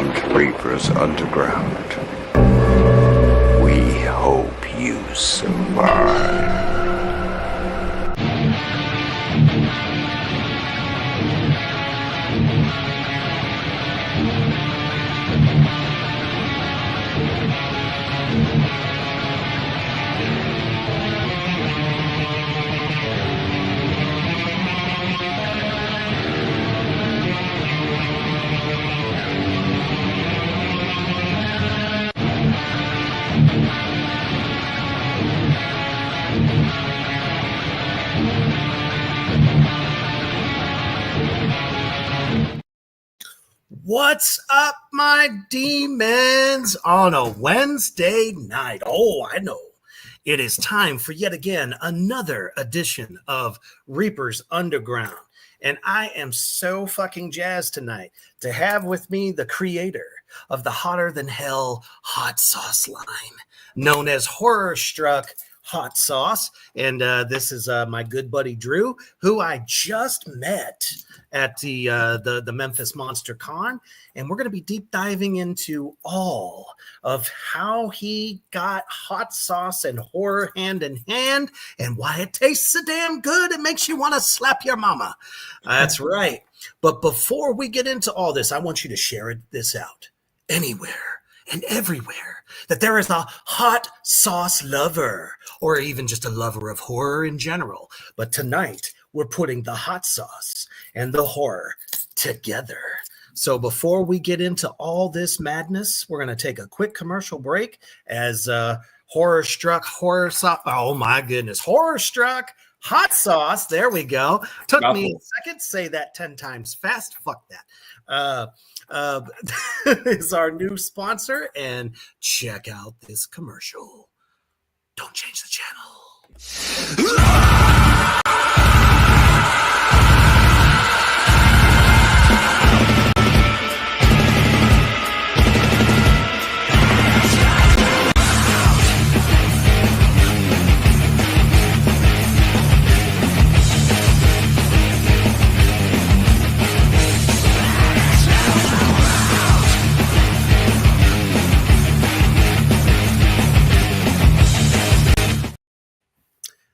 welcome to Reaper's Underground. We hope you survive. What's up, my demons, on a Wednesday night? Oh, I know. It is time for yet again another edition of Reaper's Underground. And I am so fucking jazzed tonight to have with me the creator of the Hotter Than Hell hot sauce line, known as Horror Struck Hot Sauce. And this is my good buddy Drew, who I just met at the Memphis Monster Con, and we're going to be deep diving into all of how he got hot sauce and horror hand in hand, and why it tastes so damn good it makes you want to slap your mama. That's right. But before we get into all this, I want you to share this out anywhere and everywhere that there is a hot sauce lover, or even just a lover of horror in general. But tonight, we're putting the hot sauce and the horror together. So before we get into all this madness, we're going to take a quick commercial break as Horror Struck Horror Sauce. Oh my goodness. Horror Struck Hot Sauce. There we go. Took me a second. Say that 10 times fast. Fuck that. Is our new sponsor, and check out this commercial. Don't change the channel.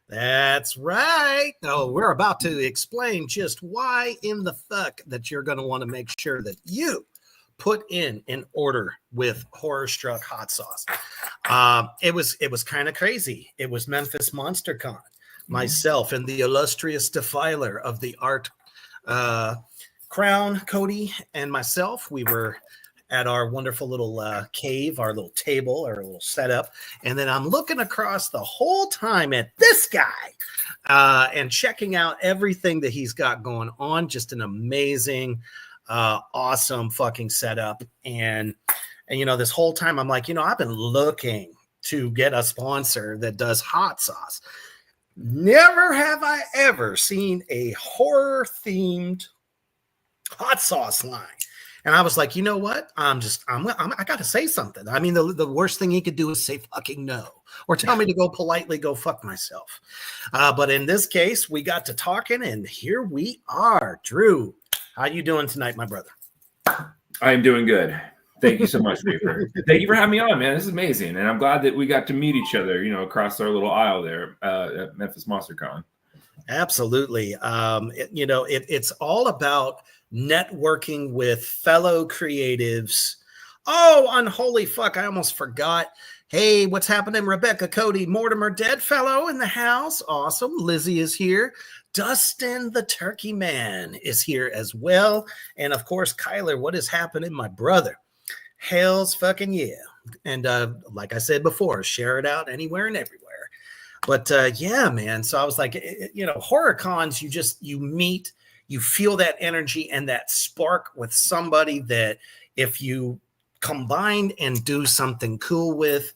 That's right. Oh, we're about to explain just why in the fuck that you're going to want to make sure that you put in an order with Horror Struck Hot Sauce. It was kind of crazy. It was Memphis Monster Con. Myself and the illustrious defiler of the art, Crown, Cody, and myself, we were at our wonderful little cave, our little table, our little setup. And then I'm looking across the whole time at this guy and checking out everything that he's got going on. Just an amazing, awesome fucking setup. And, you know, this whole time I'm like, you know, I've been looking to get a sponsor that does hot sauce. Never have I ever seen a horror themed hot sauce line. And I was like, you know what? I got to say something. I mean, the worst thing he could do is say fucking no, or tell me to go politely go fuck myself. But in this case, we got to talking, and here we are. Drew, how you doing tonight, my brother? I am doing good. Thank you so much, Reaper. Thank you for having me on, man. This is amazing. And I'm glad that we got to meet each other, you know, across our little aisle there at Memphis Monster Con. Absolutely. It's all about networking with fellow creatives. Oh, unholy fuck. I almost forgot. Hey, what's happening? Rebecca, Cody, Mortimer, Deadfellow in the house. Awesome. Lizzie is here. Dustin, the Turkey Man, is here as well. And of course, Kyler, what is happening, my brother? Hell's fucking yeah. And like I said before, share it out anywhere and everywhere. But yeah, man. So I was like, horror cons, you meet, you feel that energy and that spark with somebody that if you combine and do something cool with,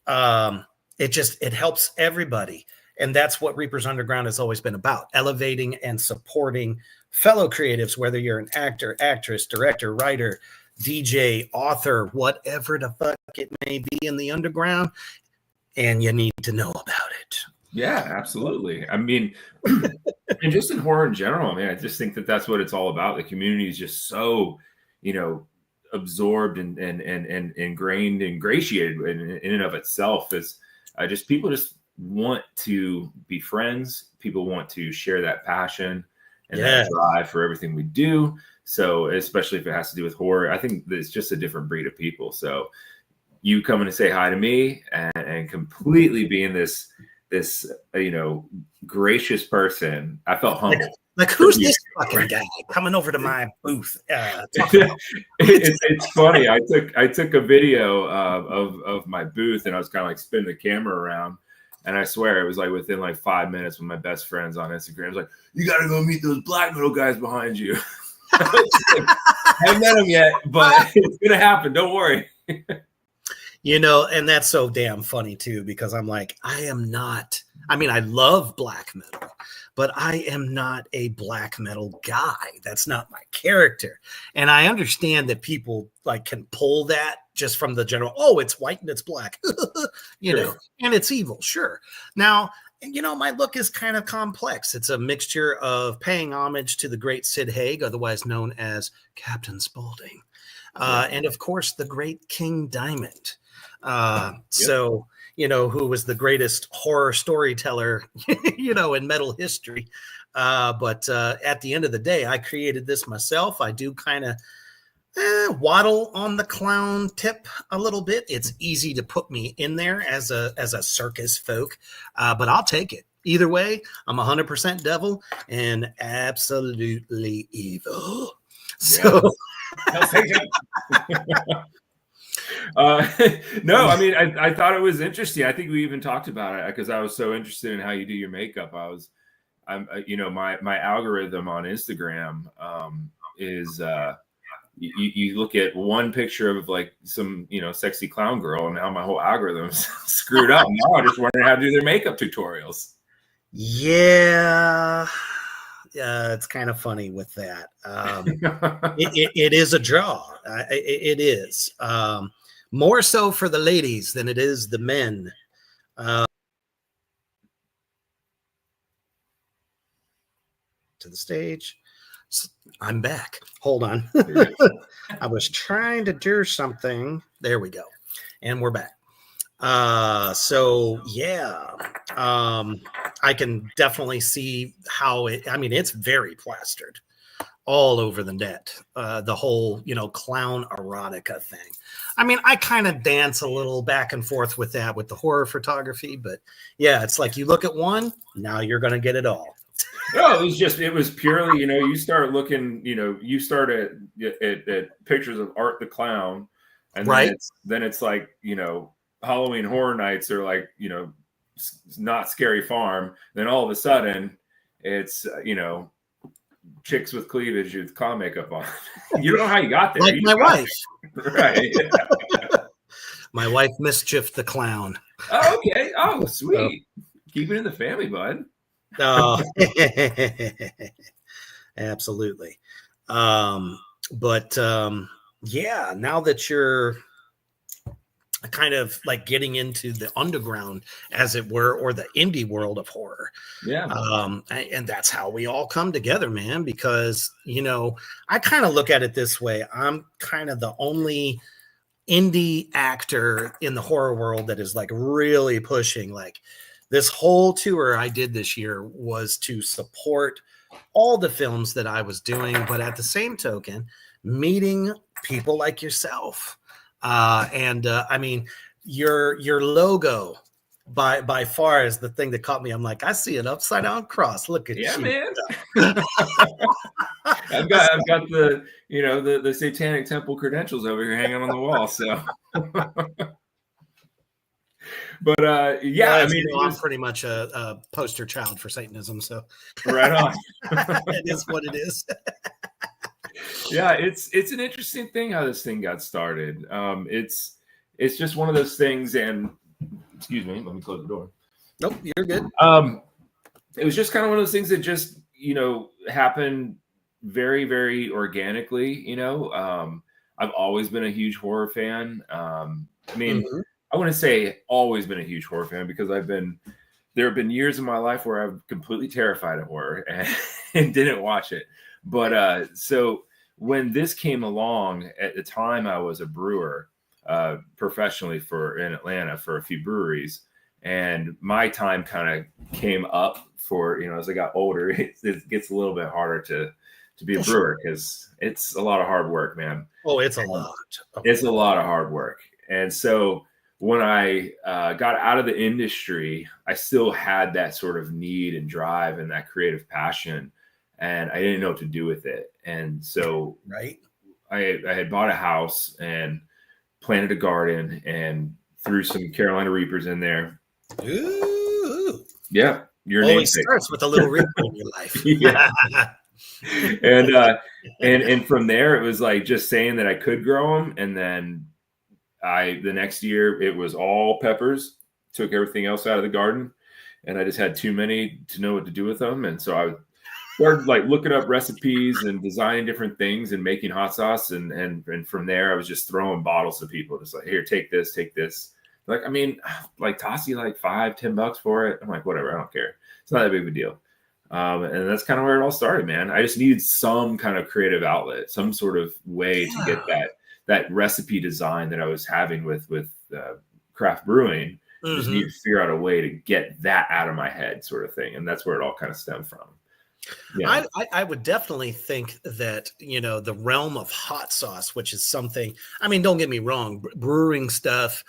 it helps everybody. And that's what Reaper's Underground has always been about, elevating and supporting fellow creatives, whether you're an actor, actress, director, writer, DJ, author, whatever the fuck it may be in the underground, and you need to know about it. Yeah, absolutely. I mean, and just in horror in general, I mean, I just think that that's what it's all about. The community is just so, absorbed and ingrained, ingratiated in and of itself is just people just want to be friends. People want to share that passion and that drive for everything we do. So especially if it has to do with horror, I think that it's just a different breed of people. So you coming to say hi to me and completely being this gracious person, I felt humbled. Like who's this fucking guy coming over to my booth? It's funny. I took a video of my booth, and I was kind of like spinning the camera around, and I swear it was like within like 5 minutes when my best friends on Instagram was like, "You got to go meet those black metal guys behind you." I haven't met them yet, but it's gonna happen. Don't worry. And that's so damn funny too, because I'm like, I love black metal, but I am not a black metal guy. That's not my character. And I understand that people like can pull that just from the general, oh, it's white and it's black, know, and it's evil. Sure. Now, my look is kind of complex. It's a mixture of paying homage to the great Sid Haig, otherwise known as Captain Spaulding. And of course, the great King Diamond. So, who was the greatest horror storyteller, in metal history. But at the end of the day, I created this myself. I do kind of waddle on the clown tip a little bit. It's easy to put me in there as a circus folk, but I'll take it. Either way, I'm 100% devil and absolutely evil. So. No, I mean, I thought it was interesting. I think we even talked about it because I was so interested in how you do your makeup. My algorithm on Instagram is you look at one picture of like some sexy clown girl, and now my whole algorithm's screwed up. Now I just wondering how to do their makeup tutorials. Yeah, it's kind of funny with that. It is a draw. It is more so for the ladies than it is the men. To the stage. I'm back. Hold on. I was trying to do something. There we go. And we're back. I can definitely see how it's very plastered all over the net. The whole, clown erotica thing. I kind of dance a little back and forth with that with the horror photography, but yeah, it's like you look at one, now you're going to get it all. No, it was purely, you start looking, you start at pictures of Art the Clown, and then it's like, Halloween Horror Nights are like, Not Scary Farm. Then all of a sudden it's, chicks with cleavage with clown makeup on. You don't know how you got there. Like my wife. Right. My wife, Mischief the Clown. Oh, okay. Oh, sweet. Keep it in the family, bud. Oh, absolutely. Now that you're kind of like getting into the underground, as it were, or the indie world of horror. Yeah. And that's how we all come together, man, because, I kind of look at it this way. I'm kind of the only indie actor in the horror world that is like really pushing. Like this whole tour I did this year was to support all the films that I was doing, but at the same token, meeting people like yourself. Your logo by far is the thing that caught me. I'm like, I see an upside down cross. Look at you, man. I've got the the Satanic Temple credentials over here hanging on the wall. So, but I'm pretty much a poster child for Satanism. So, right on. It is what it is. Yeah, it's an interesting thing how this thing got started. It's just one of those things, and excuse me, let me close the door. Nope, you're good. It was just kind of one of those things that just happened very, very organically. I've always been a huge horror fan. I wouldn't say always been a huge horror fan because there have been years in my life where I'm completely terrified of horror and didn't watch it. But so when this came along, at the time I was a brewer professionally in Atlanta for a few breweries, and my time kind of came up for, as I got older, it gets a little bit harder to be a brewer because it's a lot of hard work, man. Oh, it's a lot. It's a lot of hard work. And so when I got out of the industry, I still had that sort of need and drive and that creative passion, and I didn't know what to do with it. And so I had bought a house and planted a garden and threw some Carolina Reapers in there. Ooh. Yeah. Your always starts with a little Reaper in your life. Yeah. And from there, it was like just saying that I could grow them. And then the next year it was all peppers, took everything else out of the garden, and I just had too many to know what to do with them. And so I started like looking up recipes and designing different things and making hot sauce. And from there, I was just throwing bottles to people, just like, here, take this. Like, I mean, like toss you like $5-10 for it. I'm like, whatever, I don't care. It's not that big of a deal. And that's kind of where it all started, man. I just needed some kind of creative outlet, some sort of way to get that recipe design that I was having with craft brewing. Mm-hmm. Just need to figure out a way to get that out of my head, sort of thing. And that's where it all kind of stemmed from. Yeah. I would definitely think that, the realm of hot sauce, which is something, I mean, don't get me wrong, brewing stuff,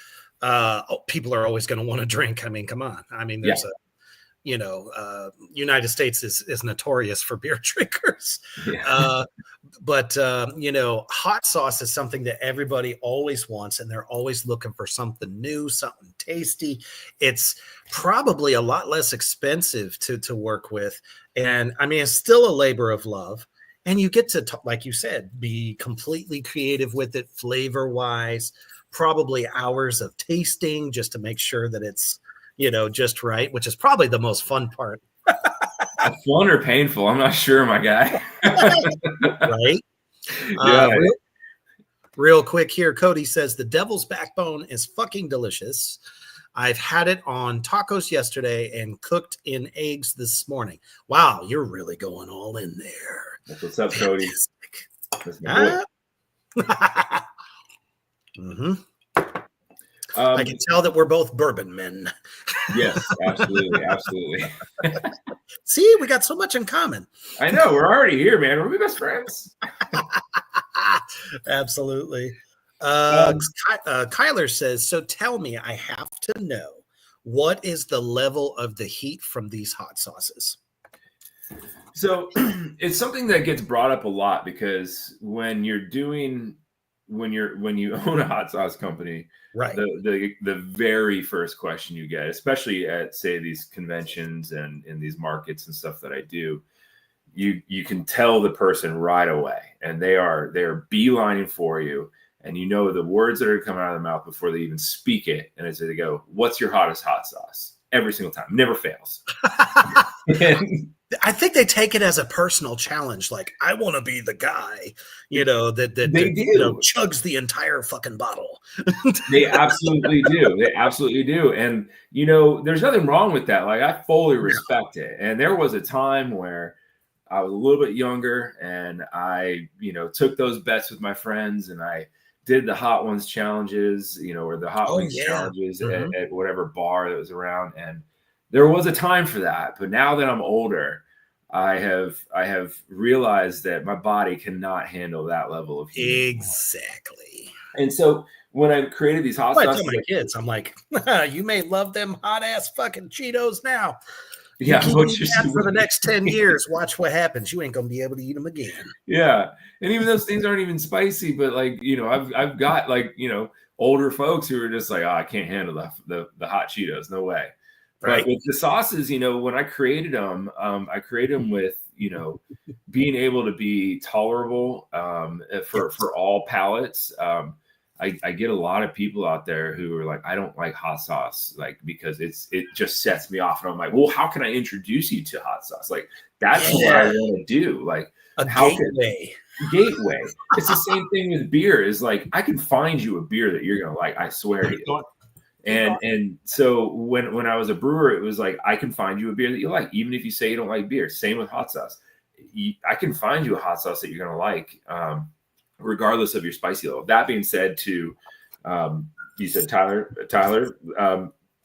people are always going to want to drink. I mean, come on. I mean, there's United States is notorious for beer drinkers. Yeah. But hot sauce is something that everybody always wants, and they're always looking for something new, something tasty. It's probably a lot less expensive to work with. And I mean, it's still a labor of love. And you get to, like you said, be completely creative with it, flavor wise, probably hours of tasting just to make sure that it's, just right, which is probably the most fun part. Fun or painful? I'm not sure, my guy. Right? Yeah. Real quick here, Cody says the devil's backbone is fucking delicious. I've had it on tacos yesterday and cooked in eggs this morning. Wow, you're really going all in there. That's what's up, Cody. Mm-hmm. I can tell that we're both bourbon men. Yes, absolutely. Absolutely. See, we got so much in common. I know. We're already here, man. Are we best friends? Absolutely. Kyler says, so tell me, I have to know, what is the level of the heat from these hot sauces? So it's something that gets brought up a lot because when you own a hot sauce company, right, the very first question you get, especially at, say, these conventions and in these markets and stuff that I do, you can tell the person right away, and they are beelining for you, and the words that are coming out of their mouth before they even speak it, and they go, "What's your hottest hot sauce?" Every single time, never fails. I think they take it as a personal challenge. Like, I want to be the guy, that chugs the entire fucking bottle. They absolutely do. They absolutely do. And, there's nothing wrong with that. Like, I fully respect it. And there was a time where I was a little bit younger and I, took those bets with my friends, and I did the Hot Ones challenges, or the Hot Wings challenges at whatever bar that was around. And there was a time for that. But now that I'm older, I have realized that my body cannot handle that level of heat. Exactly. And so when I created these hot sauces, I tell my kids, I'm like, you may love them hot ass fucking Cheetos now. Yeah, for the next 10 years, watch what happens. You ain't gonna be able to eat them again. Yeah, and even those things aren't even spicy, but I've got older folks who are just like, I can't handle the hot Cheetos, no way. Right. But with the sauces, when I created them, with being able to be tolerable for all palates. I get a lot of people out there who are like, I don't like hot sauce, because it just sets me off. And I'm like, well, how can I introduce you to hot sauce? Like, that's what I want to do. Like, a gateway. Gateway. It's the same thing with beer. Is like, I can find you a beer that you're gonna like. I swear to you. And so when I was a brewer, it was like, I can find you a beer that you like, even if you say you don't like beer. Same with hot sauce. I can find you a hot sauce that you're going to like, regardless of your spicy level. That being said, you said Tyler, Tyler.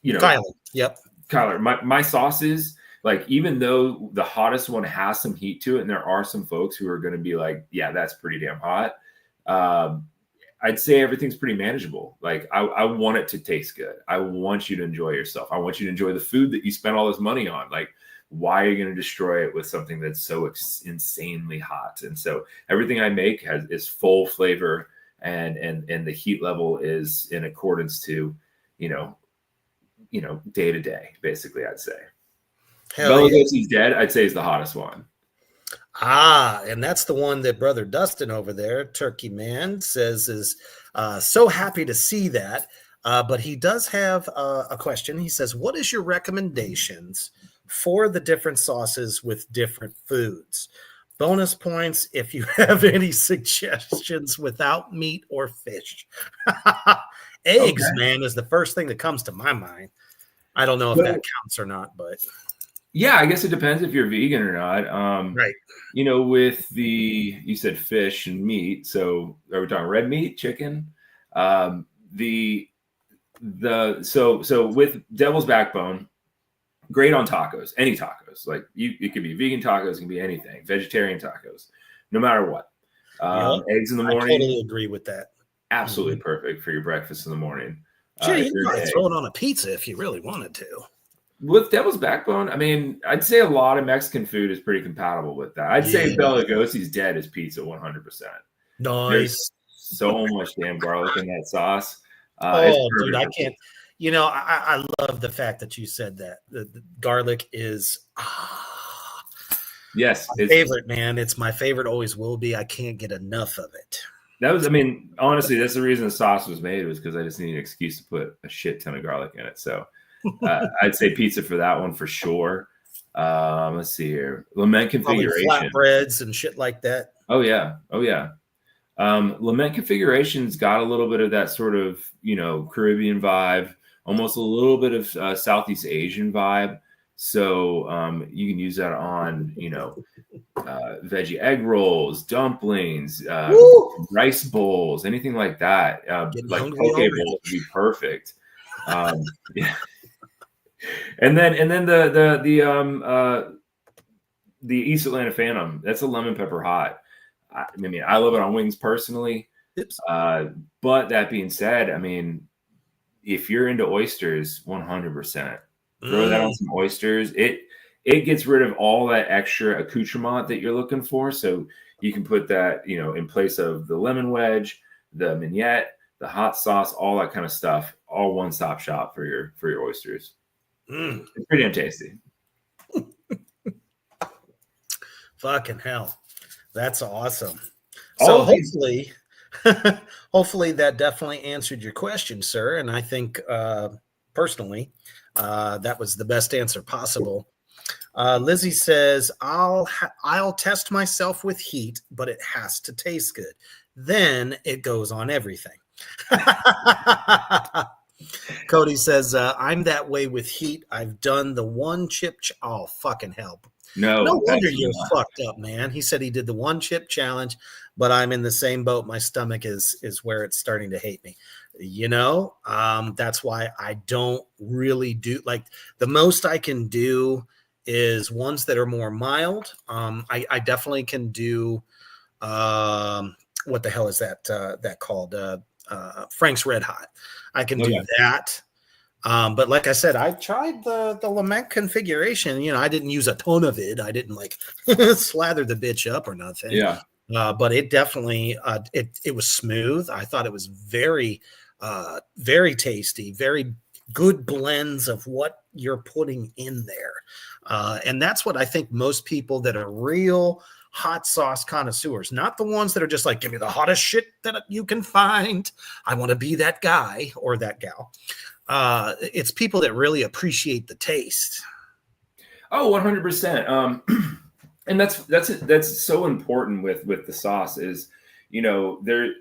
Yep. Kyler, my sauces, like, even though the hottest one has some heat to it, and there are some folks who are going to be like, yeah, that's pretty damn hot. I'd say everything's pretty manageable. Like, I want it to taste good. I want you to enjoy yourself. I want you to enjoy the food that you spent all this money on. Like, why are you going to destroy it with something that's so insanely hot? And so everything I make is full flavor, and the heat level is in accordance to, day to day, basically, I'd say. Bela Lugosi's Dead, I'd say, is the hottest one. And that's the one that Brother Dustin over there, Turkey Man, says is so happy to see that. But he does have a question. He says, what is your recommendations for the different sauces with different foods? Bonus points if you have any suggestions without meat or fish. Eggs, man, is the first thing that comes to my mind. I don't know if that counts or not, but... Yeah, I guess it depends if you're vegan or not. Right. With you said fish and meat. So are we talking red meat, chicken? So with Devil's Backbone, great on tacos, any tacos. Like, it could be vegan tacos, it can be anything, vegetarian tacos, no matter what. Eggs in the morning. I totally agree with that. Absolutely perfect for your breakfast in the morning. Sure, you can probably throw it on a pizza if you really wanted to. With Devil's Backbone, I mean, I'd say a lot of Mexican food is pretty compatible with that. I'd say Bela Lugosi's Dead is pizza 100%. Nice. There's so much damn garlic in that sauce. Dude, I can't. I love the fact that you said that. The garlic is yes, my favorite, man. It's my favorite, always will be. I can't get enough of it. Honestly, that's the reason the sauce was made, was because I just need an excuse to put a shit ton of garlic in it. So I'd say pizza for that one for sure. Let's see here. Lament configuration. Flatbreads and shit like that. Oh yeah. Lament configuration's got a little bit of that sort of, Caribbean vibe, almost a little bit of Southeast Asian vibe. So you can use that on, veggie egg rolls, dumplings, rice bowls, anything like that. Like poke bowls would be perfect. Yeah. And then the East Atlanta Phantom, that's a lemon pepper hot. I love it on wings personally. But that being said, if you're into oysters, 100%, throw that on some oysters. It gets rid of all that extra accoutrement that you're looking for. So you can put that, in place of the lemon wedge, the mignette, the hot sauce, all that kind of stuff, all one-stop shop for your oysters. It's pretty damn tasty. Fucking hell. That's awesome. So hopefully that definitely answered your question, sir. And I think personally, that was the best answer possible. Lizzie says, I'll test myself with heat, but it has to taste good. Then it goes on everything. Cody says, I'm that way with heat. I've done the one chip. Oh, fucking hell. No wonder you're fucked up, man. He said he did the one chip challenge, but I'm in the same boat. My stomach is where it's starting to hate me. That's why I don't really do, like, the most I can do is ones that are more mild. I definitely can do, what the hell is that called? Frank's Red Hot. I can do that. But like I said, I tried the Lament configuration. I didn't use a ton of it. I didn't like slather the bitch up or nothing. Yeah. But it definitely, it was smooth. I thought it was very, very tasty, very good blends of what you're putting in there. And that's what I think most people that are real hot sauce connoisseurs, not the ones that are just like, give me the hottest shit that you can find. I want to be that guy or that gal. It's people that really appreciate the taste. Oh, 100%. And that's so important with the sauce is, there's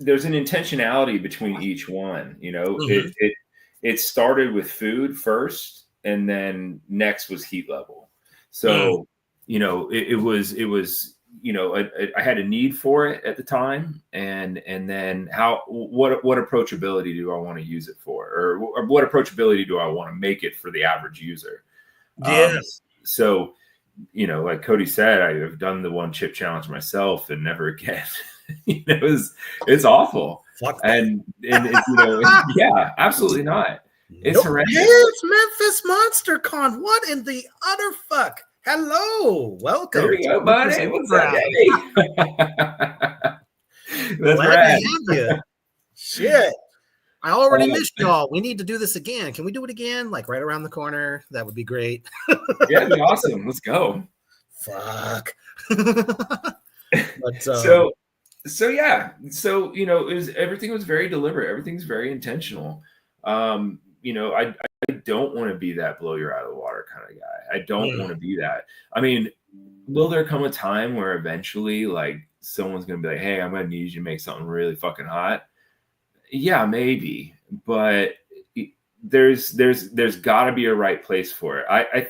an intentionality between each one. It started with food first, and then next was heat level. So, it was, I had a need for it at the time, and then what approachability do I want to use it for, or what approachability do I want to make it for the average user? Yes. So, like Cody said, I've done the 1 chip challenge myself, and never again. It's awful. Fuck that. And yeah, absolutely not. It's horrendous. Hey, it's Memphis Monster Con. What in the utter fuck? Hello, welcome. There we go, buddy. What's up, baby? That's Glad rad. to have you. Shit. I already missed y'all. We need to do this again. Can we do it again? Like right around the corner? That would be great. Yeah, it'd be awesome. Let's go. Fuck. But, so yeah. So, everything was very deliberate. Everything's very intentional. I don't want to be that blow you out of the water kind of guy. I don't want to be that. I mean, will there come a time where eventually like someone's going to be like, hey, I'm going to need you to make something really fucking hot? Yeah, maybe. But there's got to be a right place for it. I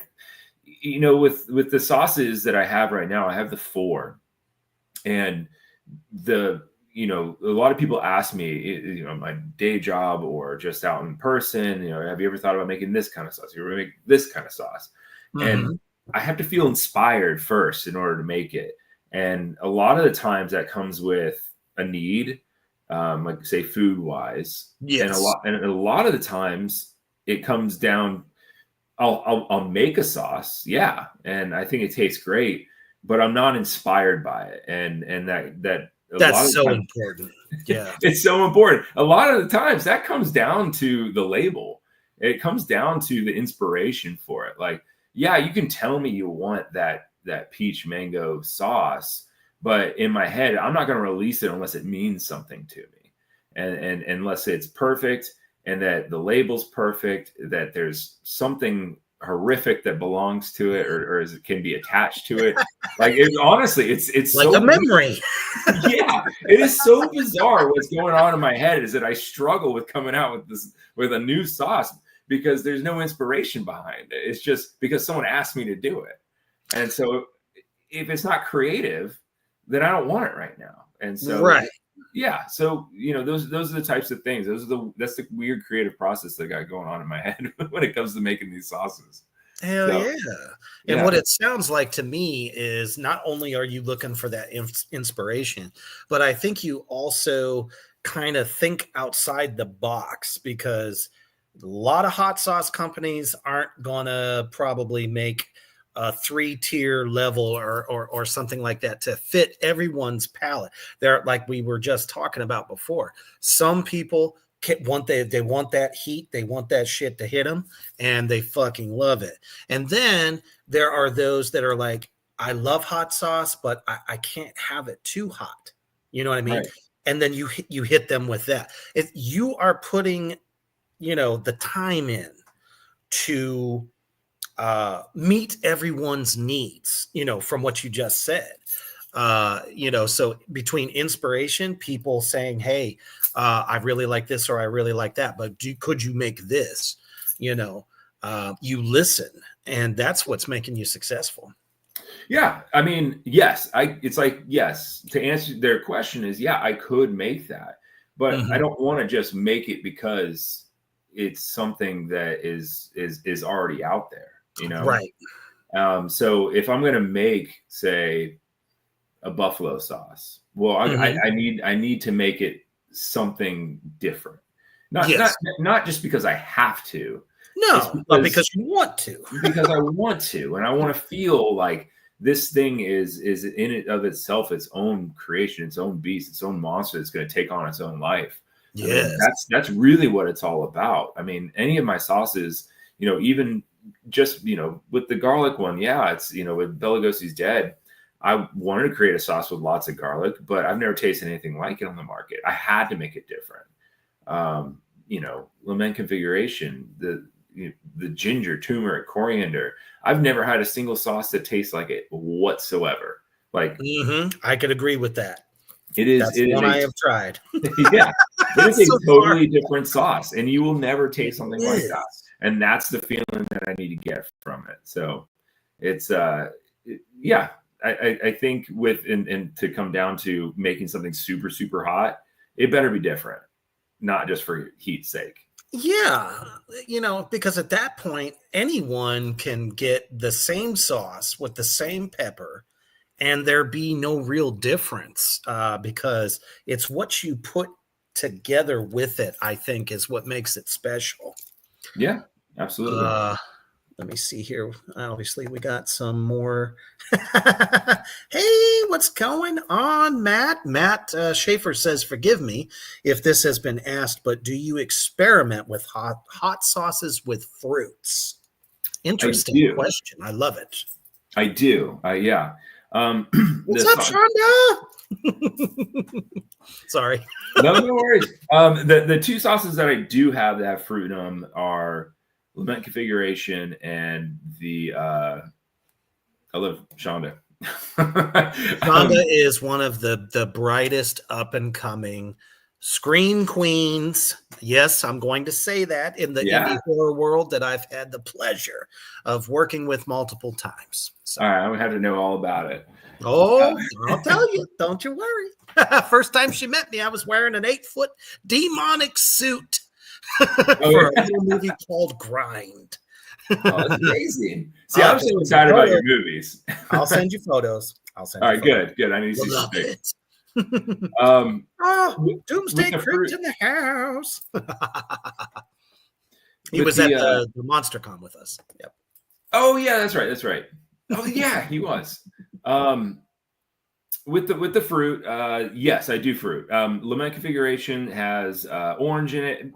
with the sauces that I have right now, I have the 4, and a lot of people ask me, my day job or just out in person, have you ever thought about making this kind of sauce? You ever make this kind of sauce? Mm-hmm. And I have to feel inspired first in order to make it. And a lot of the times that comes with a need, like say food wise. Yes. And a lot of the times it comes down, I'll make a sauce. Yeah. And I think it tastes great, but I'm not inspired by it. And that's so important. Yeah. It's so important. A lot of the times that comes down to the label. It comes down to the inspiration for it. Like, yeah, you can tell me you want that peach mango sauce, but in my head, I'm not going to release it unless it means something to me. And unless it's perfect and that the label's perfect, that there's something horrific that belongs to it or it can be attached to it. Like honestly, it's like so a memory. Yeah, it is so bizarre. What's going on in my head is that I struggle with coming out with a new sauce because there's no inspiration behind it. It's just because someone asked me to do it. And so if it's not creative, then I don't want it right now. And so right. Yeah. So, those are the types of things. That's the weird creative process that I got going on in my head when it comes to making these sauces. Hell yeah. And what it sounds like to me is not only are you looking for that inspiration, but I think you also kind of think outside the box, because a lot of hot sauce companies aren't going to probably make a 3-tier level or something like that to fit everyone's palate. They're like we were just talking about before. Some people want that heat, they want that shit to hit them, and they fucking love it. And then there are those that are like, I love hot sauce, but I can't have it too hot. You know what I mean? Right. And then you hit them with that. If you are putting, the time in to meet everyone's needs, from what you just said. So between inspiration, people saying, hey, I really like this or I really like that, but could you make this? You listen, and that's what's making you successful. Yeah. I mean, yes, to answer their question is, yeah, I could make that, but I don't want to just make it because it's something that is already out there, Right. So if I'm going to make, say, a buffalo sauce, well, I need to make it something different. Not just because I have to. No, but because you want to. Because I want to, and I want to feel like this thing is in it of itself, its own creation, its own beast, its own monster that's going to take on its own life. Yes. I mean, that's really what it's all about. I mean, any of my sauces, even just, with the garlic one, it's, with Bela Lugosi's Dead, I wanted to create a sauce with lots of garlic, but I've never tasted anything like it on the market. I had to make it different. Lament Configuration, the ginger, turmeric, coriander. I've never had a single sauce that tastes like it whatsoever. Like, I could agree with that. It is. That's one I have tried. Yeah, it is a totally different sauce, and you will never taste something like that. And that's the feeling that I need to get from it. So it's yeah, I think with and to come down to making something super, super hot, it better be different, not just for heat's sake. Yeah, because at that point, anyone can get the same sauce with the same pepper and there be no real difference because it's what you put together with it, I think, is what makes it special. Yeah, absolutely. Let me see here. Obviously, we got some more. Hey, what's going on, Matt? Matt Schaefer says, forgive me if this has been asked, but do you experiment with hot sauces with fruits? Interesting question. I love it. I do. Yeah. What's up, Shonda? Sorry. No worries. The two sauces that I do have that have fruit in them are Lament Configuration and the I love Shonda. Shonda is one of the brightest up and coming screen queens. Yes, I'm going to say that in the indie horror world that I've had the pleasure of working with multiple times. So. All right, I would have to know all about it. Oh, I'll tell you. Don't you worry. First time she met me, I was wearing an 8-foot demonic suit for a movie called Grind. Oh, that's amazing. See, I'm so excited about your movies. I'll send you photos. All right, good. I need to see some pics. Doomsday Crypt in the house. He was at the MonsterCon with us. Yep. Oh yeah, that's right. Oh yeah, he was. With the fruit, yes, I do fruit. Lament Configuration has orange in it.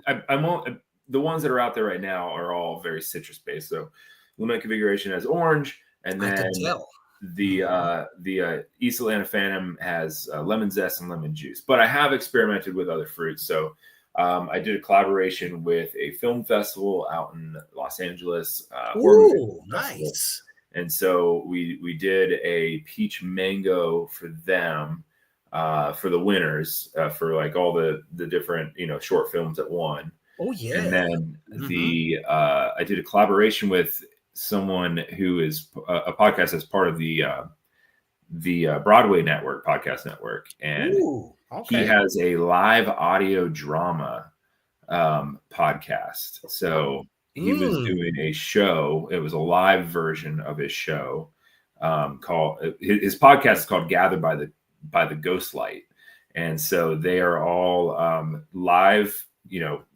The ones that are out there right now are all very citrus based. So Lament Configuration has orange, and then the East Atlanta Phantom has lemon zest and lemon juice. But I have experimented with other fruits. So I did a collaboration with a film festival out in Los Angeles. Ooh, nice. And so we did a peach mango for them, for the winners, for like all the different, short films that won. Oh yeah. And then I did a collaboration with someone who is a podcast that's part of the Broadway Network podcast network. And he has a live audio drama podcast. So he was doing a show. It was a live version of his show called his podcast is called Gathered by the Ghostlight. And so they are all live,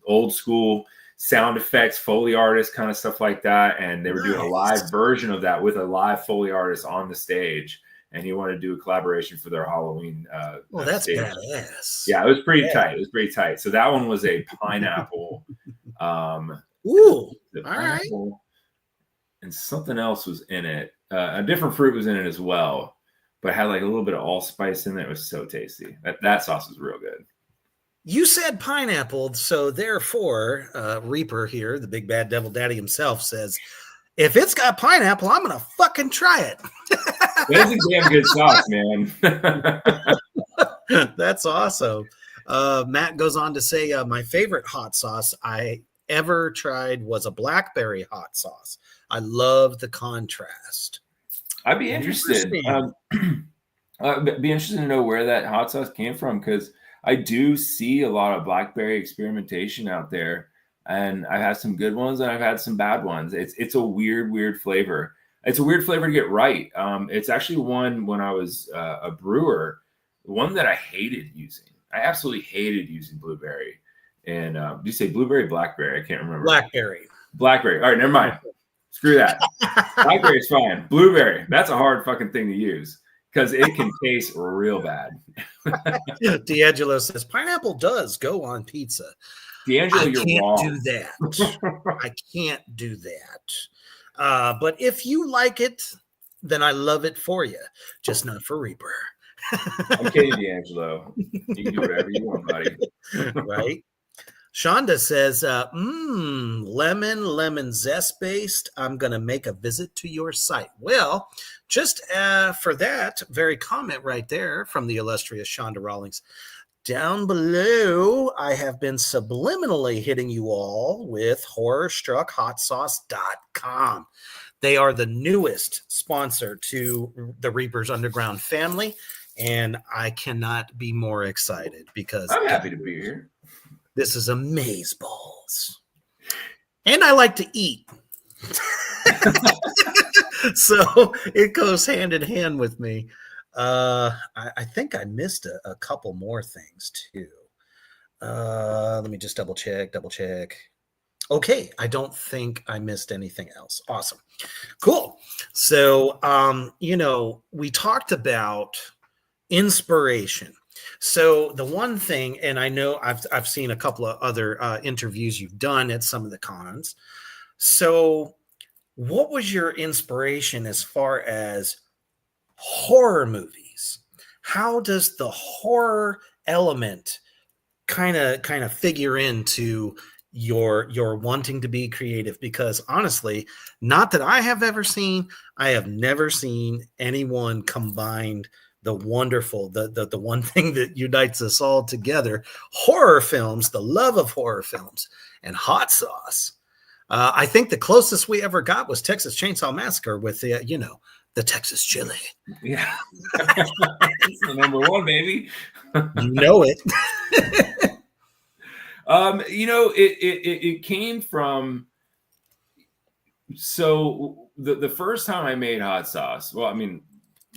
old school sound effects, Foley artists, kind of stuff like that. And they were doing a live version of that with a live Foley artist on the stage. And he wanted to do a collaboration for their Halloween. Well, that's stage. Badass. Yeah, it was pretty tight. So that one was a pineapple. Ooh, the pineapple, all right. And something else was in it. A different fruit was in it as well, but had like a little bit of allspice in it. It was so tasty. That sauce was real good. You said pineapple, so therefore, Reaper here, the big bad devil daddy himself, says, if it's got pineapple, I'm gonna fucking try it. That's a damn good sauce, man. That's awesome. Matt goes on to say, my favorite hot sauce I ever tried was a blackberry hot sauce. I love the contrast. I'd be interested. Be interested to know where that hot sauce came from, because I do see a lot of blackberry experimentation out there, and I've had some good ones and I've had some bad ones. It's a weird flavor. It's a weird flavor to get right. It's actually one when I was a brewer, one that I hated using. I absolutely hated using blueberry. And did you say blueberry, blackberry? I can't remember. Blackberry. All right, never mind. Screw that. Blackberry is fine. Blueberry, that's a hard fucking thing to use because it can taste real bad. D'Angelo says pineapple does go on pizza. D'Angelo, you're wrong. Do that. I can't do that. But if you like it, then I love it for you. Just not for Reaper. I'm kidding, D'Angelo. You can do whatever you want, buddy. Right? Shonda says, lemon zest based. I'm going to make a visit to your site. Well, just for that very comment right there from the illustrious Shonda Rawlings, down below, I have been subliminally hitting you all with horrorstruckhotsauce.com. They are the newest sponsor to the Reapers Underground family, and I cannot be more excited because I'm happy to be here. this is amazeballs. And I like to eat. So it goes hand in hand with me. I think I missed a couple more things too. Let me just double check. Okay, I don't think I missed anything else. Awesome. Cool. So, we talked about inspiration. So the one thing, and I know I've seen a couple of other interviews you've done at some of the cons. So what was your inspiration as far as horror movies? How does the horror element kind of figure into your wanting to be creative? Because honestly, not that I have never seen anyone combined the wonderful, the one thing that unites us all together, horror films, the love of horror films, and hot sauce. I think the closest we ever got was Texas Chainsaw Massacre with the Texas chili. Yeah. It's the number one, baby. You know it. It came from, so the first time I made hot sauce, well, I mean,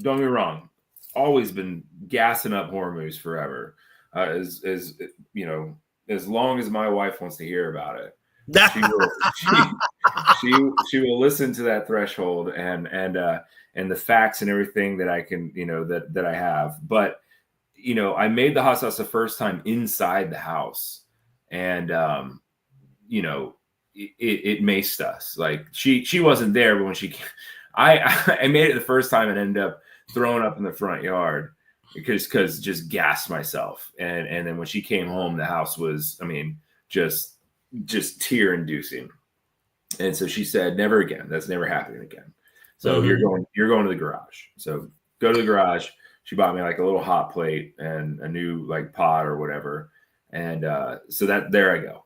don't get me wrong, always been gassing up horror movies forever. As long as my wife wants to hear about it. She will listen to that threshold and the facts and everything that I can, that I have. But, I made the hot sauce the first time inside the house, and, it maced us. Like she wasn't there, but when I made it the first time and ended up throwing up in the front yard because just gassed myself. And then when she came home, the house was, just tear inducing. And so she said, never again. That's never happening again. So you're going to the garage. So go to the garage. She bought me like a little hot plate and a new like pot or whatever. And so there I go.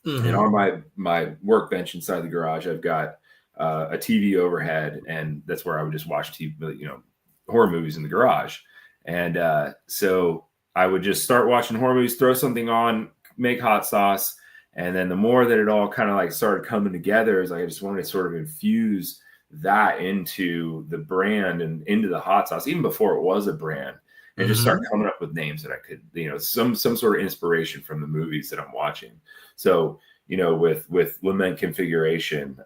And on my workbench inside the garage, I've got a TV overhead, and that's where I would just watch TV, horror movies in the garage. And so I would just start watching horror movies, throw something on, make hot sauce. And then the more that it all kind of like started coming together, is like I just wanted to sort of infuse that into the brand and into the hot sauce, even before it was a brand, and just start coming up with names that I could, some sort of inspiration from the movies that I'm watching. So, with Lament Configuration,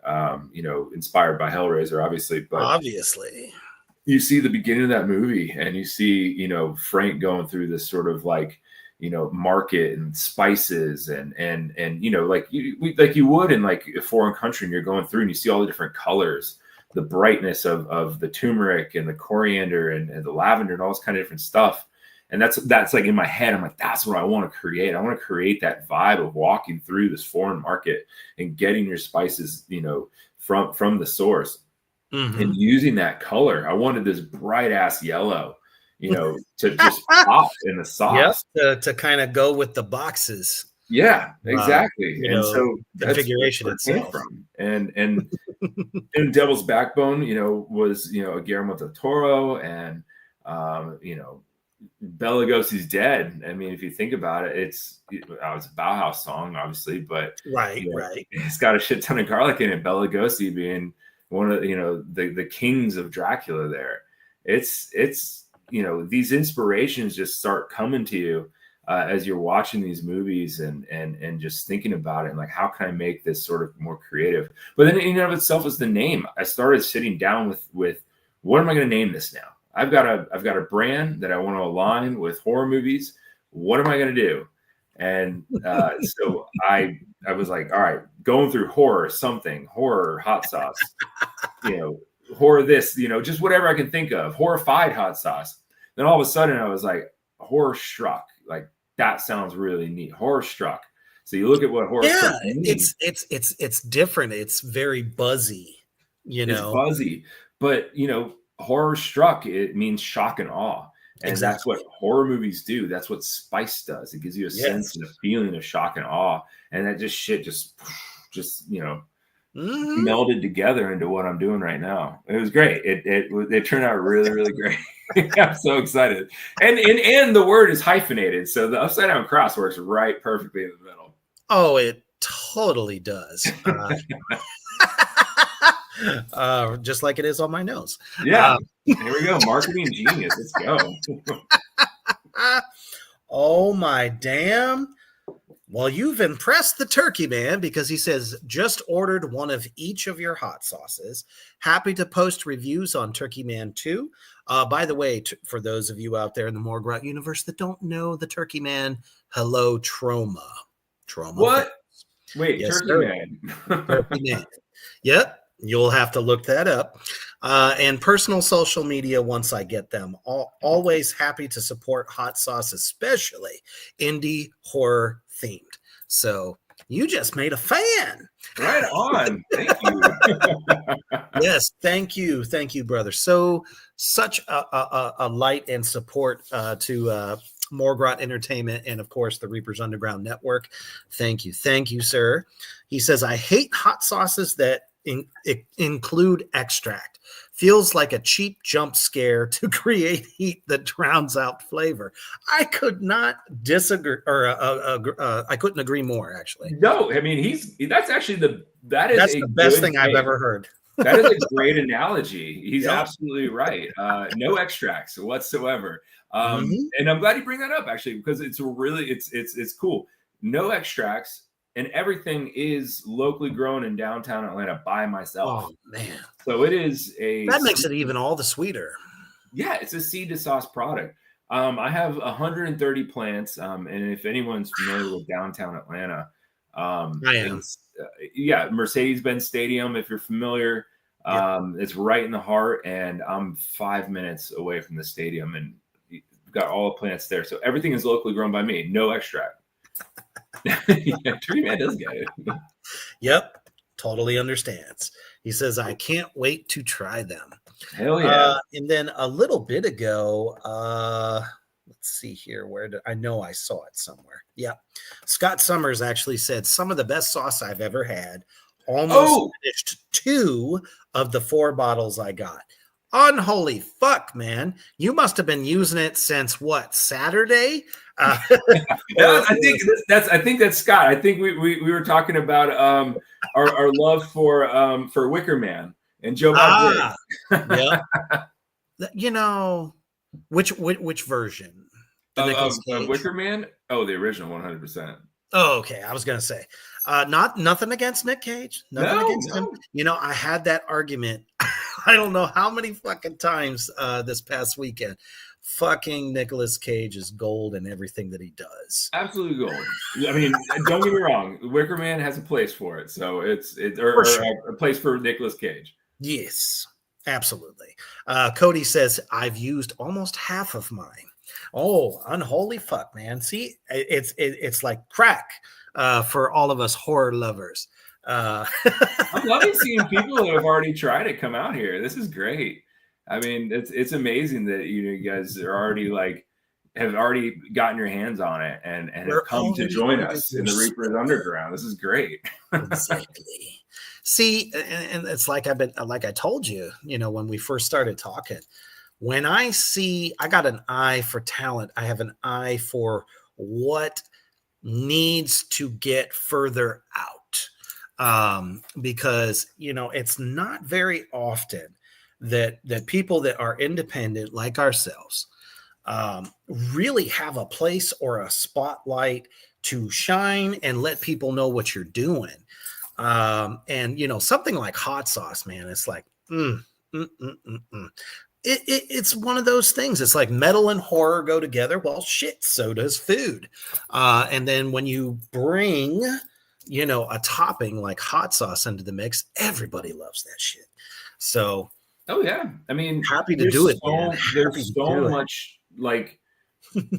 inspired by Hellraiser, obviously, but you see the beginning of that movie and you see, Frank going through this sort of like, market and spices and like you would in like a foreign country, and you're going through and you see all the different colors, the brightness of the turmeric and the coriander and the lavender and all this kind of different stuff. And that's like in my head, I'm like, that's what I want to create. I want to create that vibe of walking through this foreign market and getting your spices, from the source and using that color. I wanted this bright ass yellow, to just pop in the sauce. Yep, to kind of go with the boxes. Yeah, exactly. So configuration itself. From. And Devil's Backbone, was, a Guillermo del Toro, and Bela Lugosi's Dead. I mean, if you think about it, it's a Bauhaus song, obviously, but right. It's got a shit ton of garlic in it. Bela Lugosi being one of the kings of Dracula. There, it's these inspirations just start coming to you as you're watching these movies and just thinking about it, and like, how can I make this sort of more creative? But then in and of itself is the name. I started sitting down with what am I going to name this now? I've got a brand that I want to align with horror movies. What am I going to do? And so I was like, all right, going through horror hot sauce, horror this, just whatever I can think of, horrified hot sauce. Then all of a sudden I was like, horror struck. Like, that sounds really neat. Horror struck. So you look at what horror struck means. It's different. It's very buzzy, It's buzzy, but horror struck, it means shock and awe. And exactly. That's what horror movies do. That's what spice does. It gives you a sense and a feeling of shock and awe. And that just melded together into what I'm doing right now. It was great. It turned out really, really great. I'm so excited. And the word is hyphenated, so the upside down cross works right perfectly in the middle. Oh, it totally does. Just like it is on my nose. Yeah. Here we go. Marketing genius. Let's go. Oh my damn. Well, you've impressed the turkey man, because he says, just ordered one of each of your hot sauces. Happy to post reviews on Turkey Man 2. By the way, for those of you out there in the Morgrot universe that don't know the Turkey Man, hello, Troma. What? Wait, Yes, Turkey sir. Man. Turkey Man. Yep. You'll have to look that up. And personal social media once I get them. Always happy to support hot sauce, especially indie horror themed. So you just made a fan. Right on. Thank you. Yes, thank you, brother. Such a light and support to Morgrot Entertainment and, of course, the Reapers Underground Network. Thank you, sir. He says, I hate hot sauces that include extract. Feels like a cheap jump scare to create heat that drowns out flavor. I could not disagree, or I couldn't agree more. Actually, no. I mean, that's the best thing I've ever heard. That is a great analogy. He's absolutely right. No extracts whatsoever. And I'm glad you bring that up, actually, because it's really it's cool. No extracts. And everything is locally grown in downtown Atlanta by myself. Oh, man. So it is that makes it even all the sweeter. Yeah, it's a seed to sauce product. I have 130 plants. And if anyone's familiar with downtown Atlanta, I am. Mercedes-Benz Stadium, if you're familiar, it's right in the heart. And I'm 5 minutes away from the stadium, and we've got all the plants there. So everything is locally grown by me, no extract. Turkey Man does get it. Yep, totally understands. He says, I can't wait to try them. Hell yeah. And then a little bit ago, let's see here. I know I saw it somewhere. Yeah. Scott Summers actually said, some of the best sauce I've ever had. Almost finished 2 of the 4 bottles I got. Unholy fuck, man. You must have been using it since what, Saturday? I think that's Scott. I think we were talking about our love for Wicker Man and Joe Bob. Yeah. You know, which version? Of Wicker Man? Oh, the original 100%. Oh, okay. I was gonna say, nothing against Nick Cage. Nothing against him. You know, I had that argument. I don't know how many fucking times this past weekend. Fucking Nicolas Cage is gold in everything that he does. Absolutely gold. I mean, don't get me wrong. Wicker Man has a place for it. So it's a place for Nicolas Cage. Yes, absolutely. Cody says, I've used almost half of mine. Oh, unholy fuck, man. See, it's like crack for all of us horror lovers. I'm loving seeing people that have already tried it come out here. This is great. I mean, it's amazing that you guys are already have already gotten your hands on it and have come to join us in the Reapers Underground. This is great. Exactly. See, and it's like I told you, when we first started talking, when I got an eye for talent. I have an eye for what needs to get further out. Because, it's not very often that people that are independent like ourselves really have a place or a spotlight to shine and let people know what you're doing. And something like hot sauce, man, it's like it's one of those things. It's like metal and horror go together. Well, shit, so does food. And then when you bring a topping like hot sauce into the mix, everybody loves that shit. So oh yeah, I mean, happy to do it. There's so much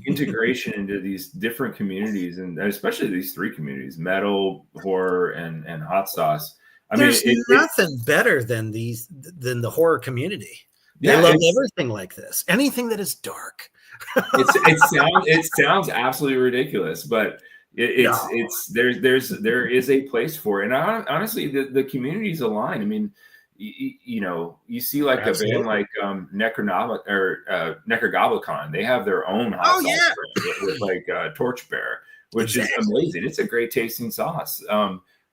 integration into these different communities, and especially these 3 communities: metal, horror, and hot sauce. There's nothing better than the horror community. They love everything like this. Anything that is dark. It sounds absolutely ridiculous, but There is a place for it. And honestly, the community's aligned. I mean, you see like a band like Necrogoblicon. They have their own hot sauce with like Torchbearer, which is amazing. It's a great tasting sauce.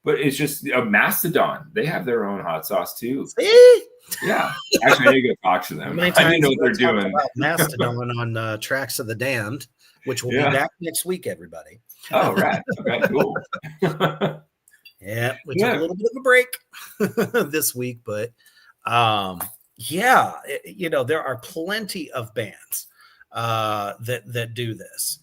But it's just a Mastodon. They have their own hot sauce too. See? Yeah, actually, I need to go talk to them. I didn't know what they're doing. About Mastodon on Tracks of the Damned, which will be back next week, everybody. Oh, right. Okay, cool. Yeah, we took a little bit of a break this week, but there are plenty of bands that do this.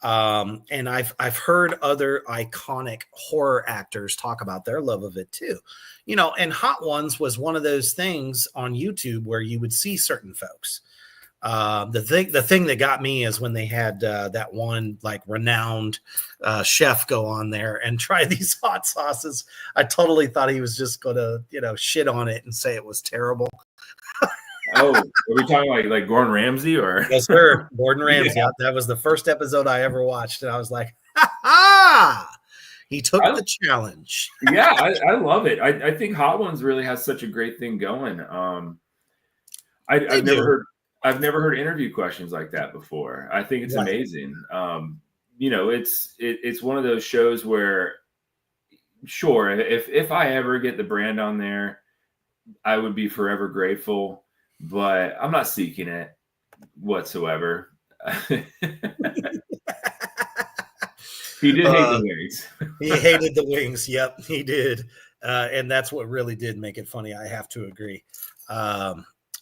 And I've heard other iconic horror actors talk about their love of it too. And Hot Ones was one of those things on YouTube where you would see certain folks. The thing that got me is when they had that one like renowned chef go on there and try these hot sauces. I totally thought he was just gonna shit on it and say it was terrible. Oh, are we talking like Gordon Ramsay or? Yes, sir. Gordon Ramsay. Yeah. That was the first episode I ever watched, and I was like, ha ha! He took the challenge. Yeah, I love it. I think Hot Ones really has such a great thing going. I've never heard interview questions like that before. I think it's amazing. It's one of those shows where, sure, if I ever get the brand on there, I would be forever grateful. But I'm not seeking it whatsoever. He did hate the wings. He hated the wings. Yep, he did. And that's what really did make it funny. I have to agree.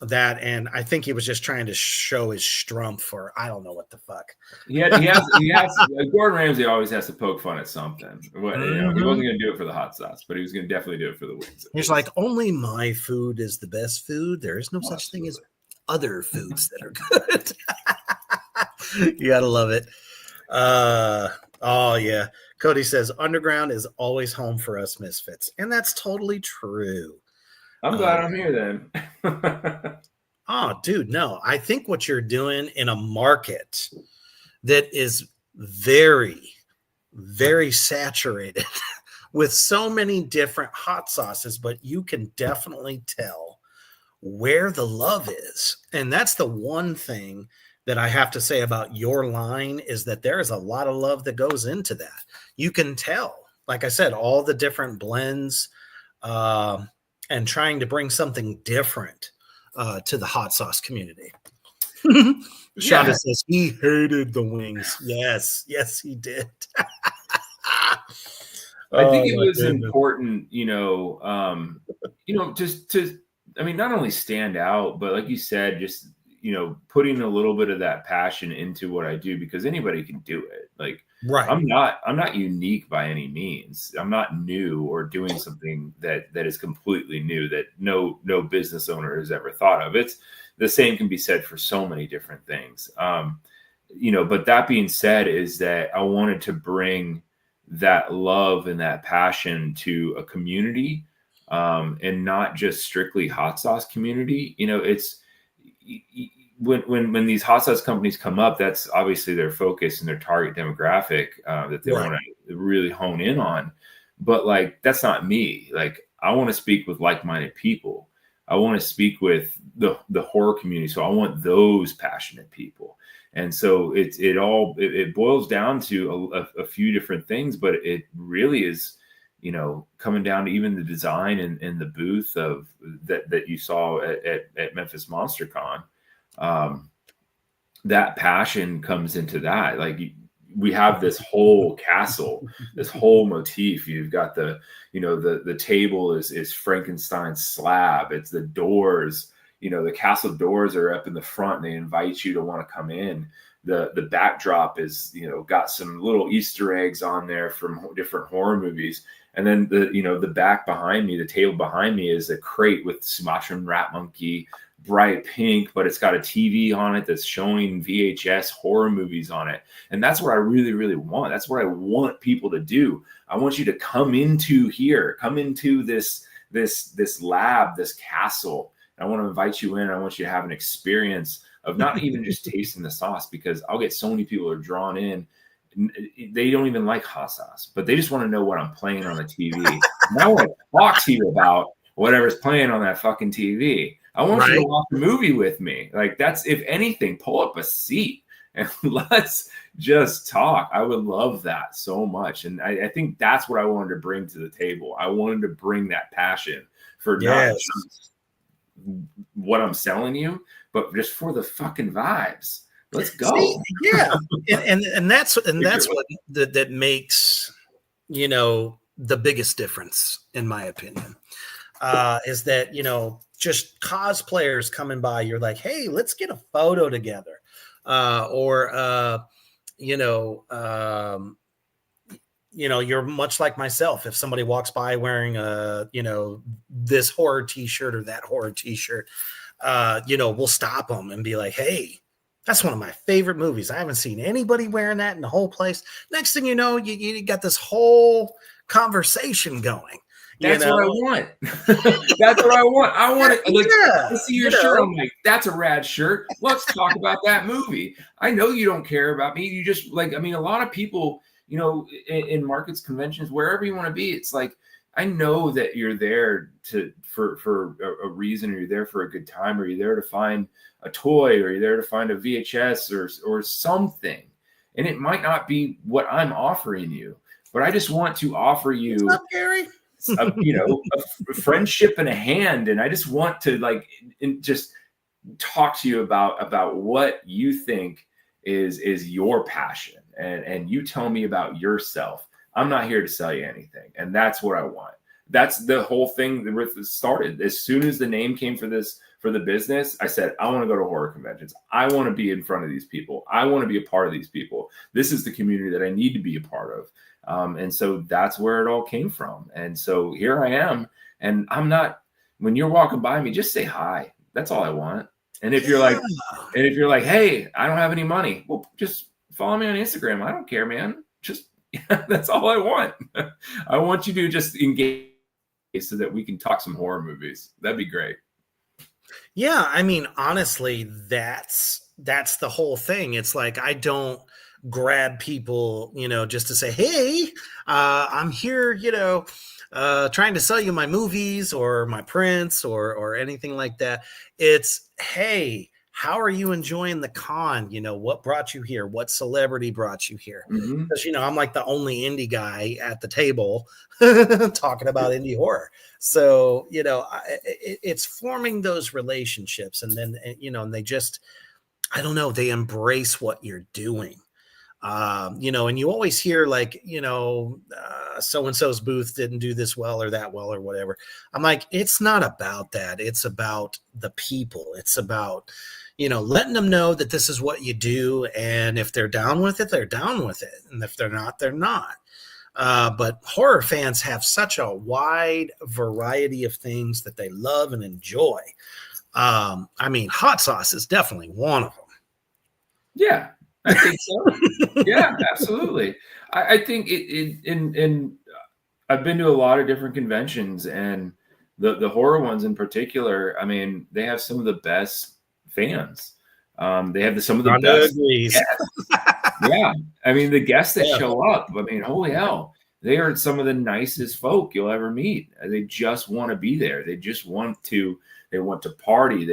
That, and I think he was just trying to show his strumph, or I don't know what the fuck. He has Gordon Ramsay always has to poke fun at something. He wasn't going to do it for the hot sauce, but he was going to definitely do it for the wings. He's like, only my food is the best food. There is no such thing as other foods that are good. You gotta love it. Oh yeah. Cody says underground is always home for us misfits, and that's totally true. I'm glad I'm here then. Oh, dude, no. I think what you're doing in a market that is very, very saturated with so many different hot sauces, but you can definitely tell where the love is. And that's the one thing that I have to say about your line is that there is a lot of love that goes into that. You can tell, like I said, all the different blends, and trying to bring something different to the hot sauce community. Shonda says he hated the wings. Yes, he did. I think it was important, just to, not only stand out, but like you said, just, putting a little bit of that passion into what I do, because anybody can do it. Like, right. I'm not unique by any means. I'm not new or doing something that is completely new that no business owner has ever thought of. It's the same can be said for so many different things. But that being said, is that I wanted to bring that love and that passion to a community, and not just strictly hot sauce community. It's when these hot sauce companies come up, that's obviously their focus and their target demographic that they want to really hone in on. But like, that's not me. Like, I want to speak with like-minded people. I want to speak with the horror community. So I want those passionate people. And so it boils down to a few different things, but it really is, coming down to even the design and the booth of that you saw at Memphis Monster Con. That passion comes into that. Like, we have this whole castle, this whole motif. You've got the table is Frankenstein's slab. It's the doors, the castle doors are up in the front and they invite you to want to come in. The backdrop is, got some little Easter eggs on there from different horror movies. And then the back behind me, the table behind me is a crate with Sumatran rat monkey, bright pink, but it's got a TV on it that's showing VHS horror movies on it. And that's what I really, really want. That's what I want people to do. I want you to come into this lab, this castle. I want to invite you in. I want you to have an experience of not even just tasting the sauce, because I'll get so many people are drawn in they don't even like hot sauce, but they just want to know what I'm playing on the TV. And I want to talk to you about whatever's playing on that fucking TV. I want you to watch a movie with me. Like, that's, if anything, pull up a seat and let's just talk. I would love that so much. And I think that's what I wanted to bring to the table. I wanted to bring that passion for not just what I'm selling you, but just for the fucking vibes. Let's go. See, yeah. and that's what that makes, you know, the biggest difference, in my opinion, is that, you know, just cosplayers coming by, you're like, hey, let's get a photo together. You're much like myself. If somebody walks by wearing this horror t-shirt or that horror t-shirt, we'll stop them and be like, hey, that's one of my favorite movies. I haven't seen anybody wearing that in the whole place. Next thing you know, you got this whole conversation going. That's what I want. That's what I want. I want to see your shirt. I'm like, that's a rad shirt. Let's talk about that movie. I know you don't care about me. You just a lot of people, you know, in markets, conventions, wherever you want to be, it's like, I know that you're there for a reason, or you're there for a good time, or you're there to find a toy, or you're there to find a VHS or something. And it might not be what I'm offering you, but I just want to offer you. What's up, Gary? a friendship and a hand. And I just want to just talk to you about what you think is your passion. And you tell me about yourself. I'm not here to sell you anything. And that's what I want. That's the whole thing that started. As soon as the name came for the business, I said, I want to go to horror conventions. I want to be in front of these people. I want to be a part of these people. This is the community that I need to be a part of. And so that's where it all came from. And so here I am. And when you're walking by me, just say hi. That's all I want. And if you're like, hey, I don't have any money, well, just follow me on Instagram. I don't care, man. Just, that's all I want. I want you to just engage so that we can talk some horror movies. That'd be great. Yeah. I mean, honestly, that's the whole thing. It's like, I don't grab people, just to say, hey, I'm here, trying to sell you my movies or my prints or anything like that. It's, hey, how are you enjoying the con? What brought you here? What celebrity brought you here? Mm-hmm. Because, I'm like the only indie guy at the table talking about indie horror. So, it's forming those relationships. And then, and they just, I don't know, they embrace what you're doing. And you always hear so-and-so's booth didn't do this well or that well or whatever. I'm like, it's not about that. It's about the people. It's about, letting them know that this is what you do. And if they're down with it, they're down with it. And if they're not, they're not. But horror fans have such a wide variety of things that they love and enjoy. I mean, hot sauce is definitely one of them. Yeah. I think so. Yeah, absolutely. I think in I've been to a lot of different conventions, and the horror ones in particular, I mean, they have some of the best fans. They have some of the best guests. Yeah. I mean, the guests that show up, I mean, holy hell, they are some of the nicest folk you'll ever meet. They just want to be there. They just want to party.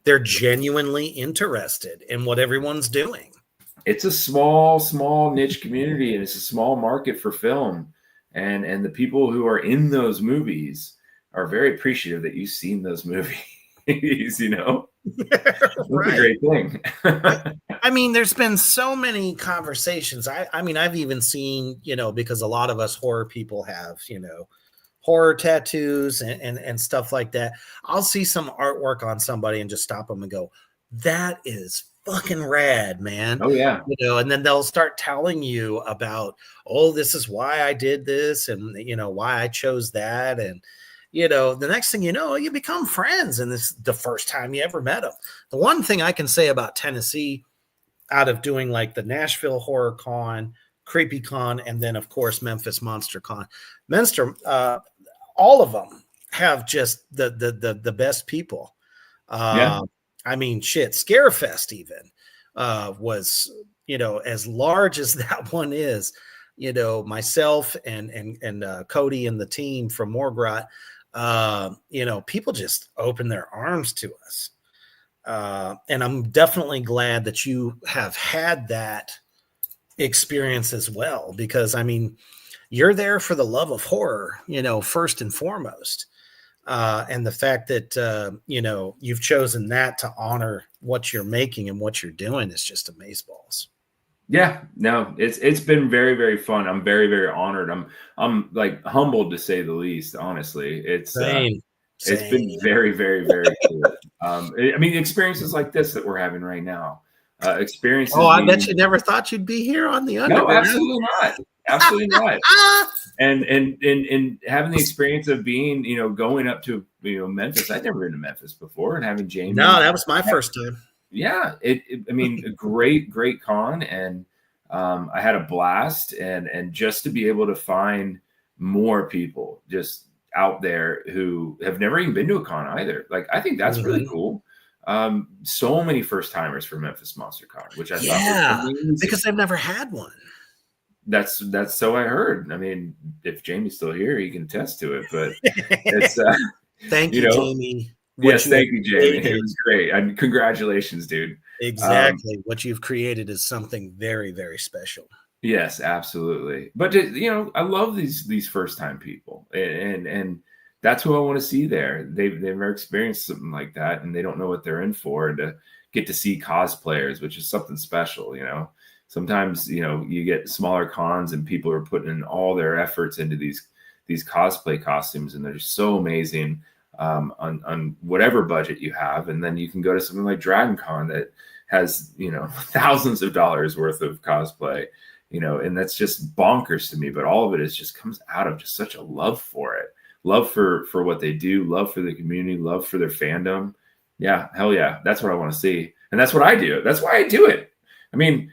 They're genuinely interested in what everyone's doing. It's a small niche community, and it's a small market for film. And the people who are in those movies are very appreciative that you've seen those movies, It's right. a great thing. I mean, there's been so many conversations. I mean, I've even seen, because a lot of us horror people have, horror tattoos and stuff like that. I'll see some artwork on somebody and just stop them and go, that is fucking rad, man. Oh yeah. And then they'll start telling you about, oh, this is why I did this and why I chose that. And the next thing you know, you become friends, and this is the first time you ever met them. The one thing I can say about Tennessee, out of doing like the Nashville Horror Con, Creepy Con, and then of course Memphis Monster Con, all of them have just the best people. I mean, shit, Scarefest even. was, as large as that one is, myself and Cody and the team from Morgrot, people just open their arms to us. And I'm definitely glad that you have had that experience as well, because I mean, you're there for the love of horror, first and foremost. And the fact that, you've chosen that to honor what you're making and what you're doing is just amazeballs. Yeah, no, it's been very, very fun. I'm very, very honored. I'm like humbled to say the least, honestly. It's been very, very, very cool. I mean, experiences like this that we're having right now. Experiences. Oh, I bet you never thought you'd be here on the Underground. No, absolutely not. Absolutely not. And having the experience of being, going up to, Memphis. I'd never been to Memphis before, and having Jamie. No, that was my first time. Yeah, I mean, a great con, and I had a blast, and just to be able to find more people just out there who have never even been to a con either. Like, I think that's really cool. So many first timers for Memphis Monster Con, which I thought was amazing. Because they've never had one. That's so I heard. I mean, if Jamie's still here, he can attest to it. But it's thank you, Jamie. Yes, thank you, Jamie. It was great. And congratulations, dude. Exactly. What you've created is something very, very special. Yes, absolutely. But I love these first time people, and that's who I want to see there. They've never experienced something like that, and they don't know what they're in for. And to get to see cosplayers, which is something special, Sometimes, you get smaller cons and people are putting in all their efforts into these cosplay costumes, and they're just so amazing on whatever budget you have. And then you can go to something like Dragon Con that has, thousands of dollars worth of cosplay, and that's just bonkers to me. But all of it just comes out of just such a love for it, love for what they do, love for the community, love for their fandom. Yeah, hell yeah. That's what I want to see. And that's what I do. That's why I do it. I mean,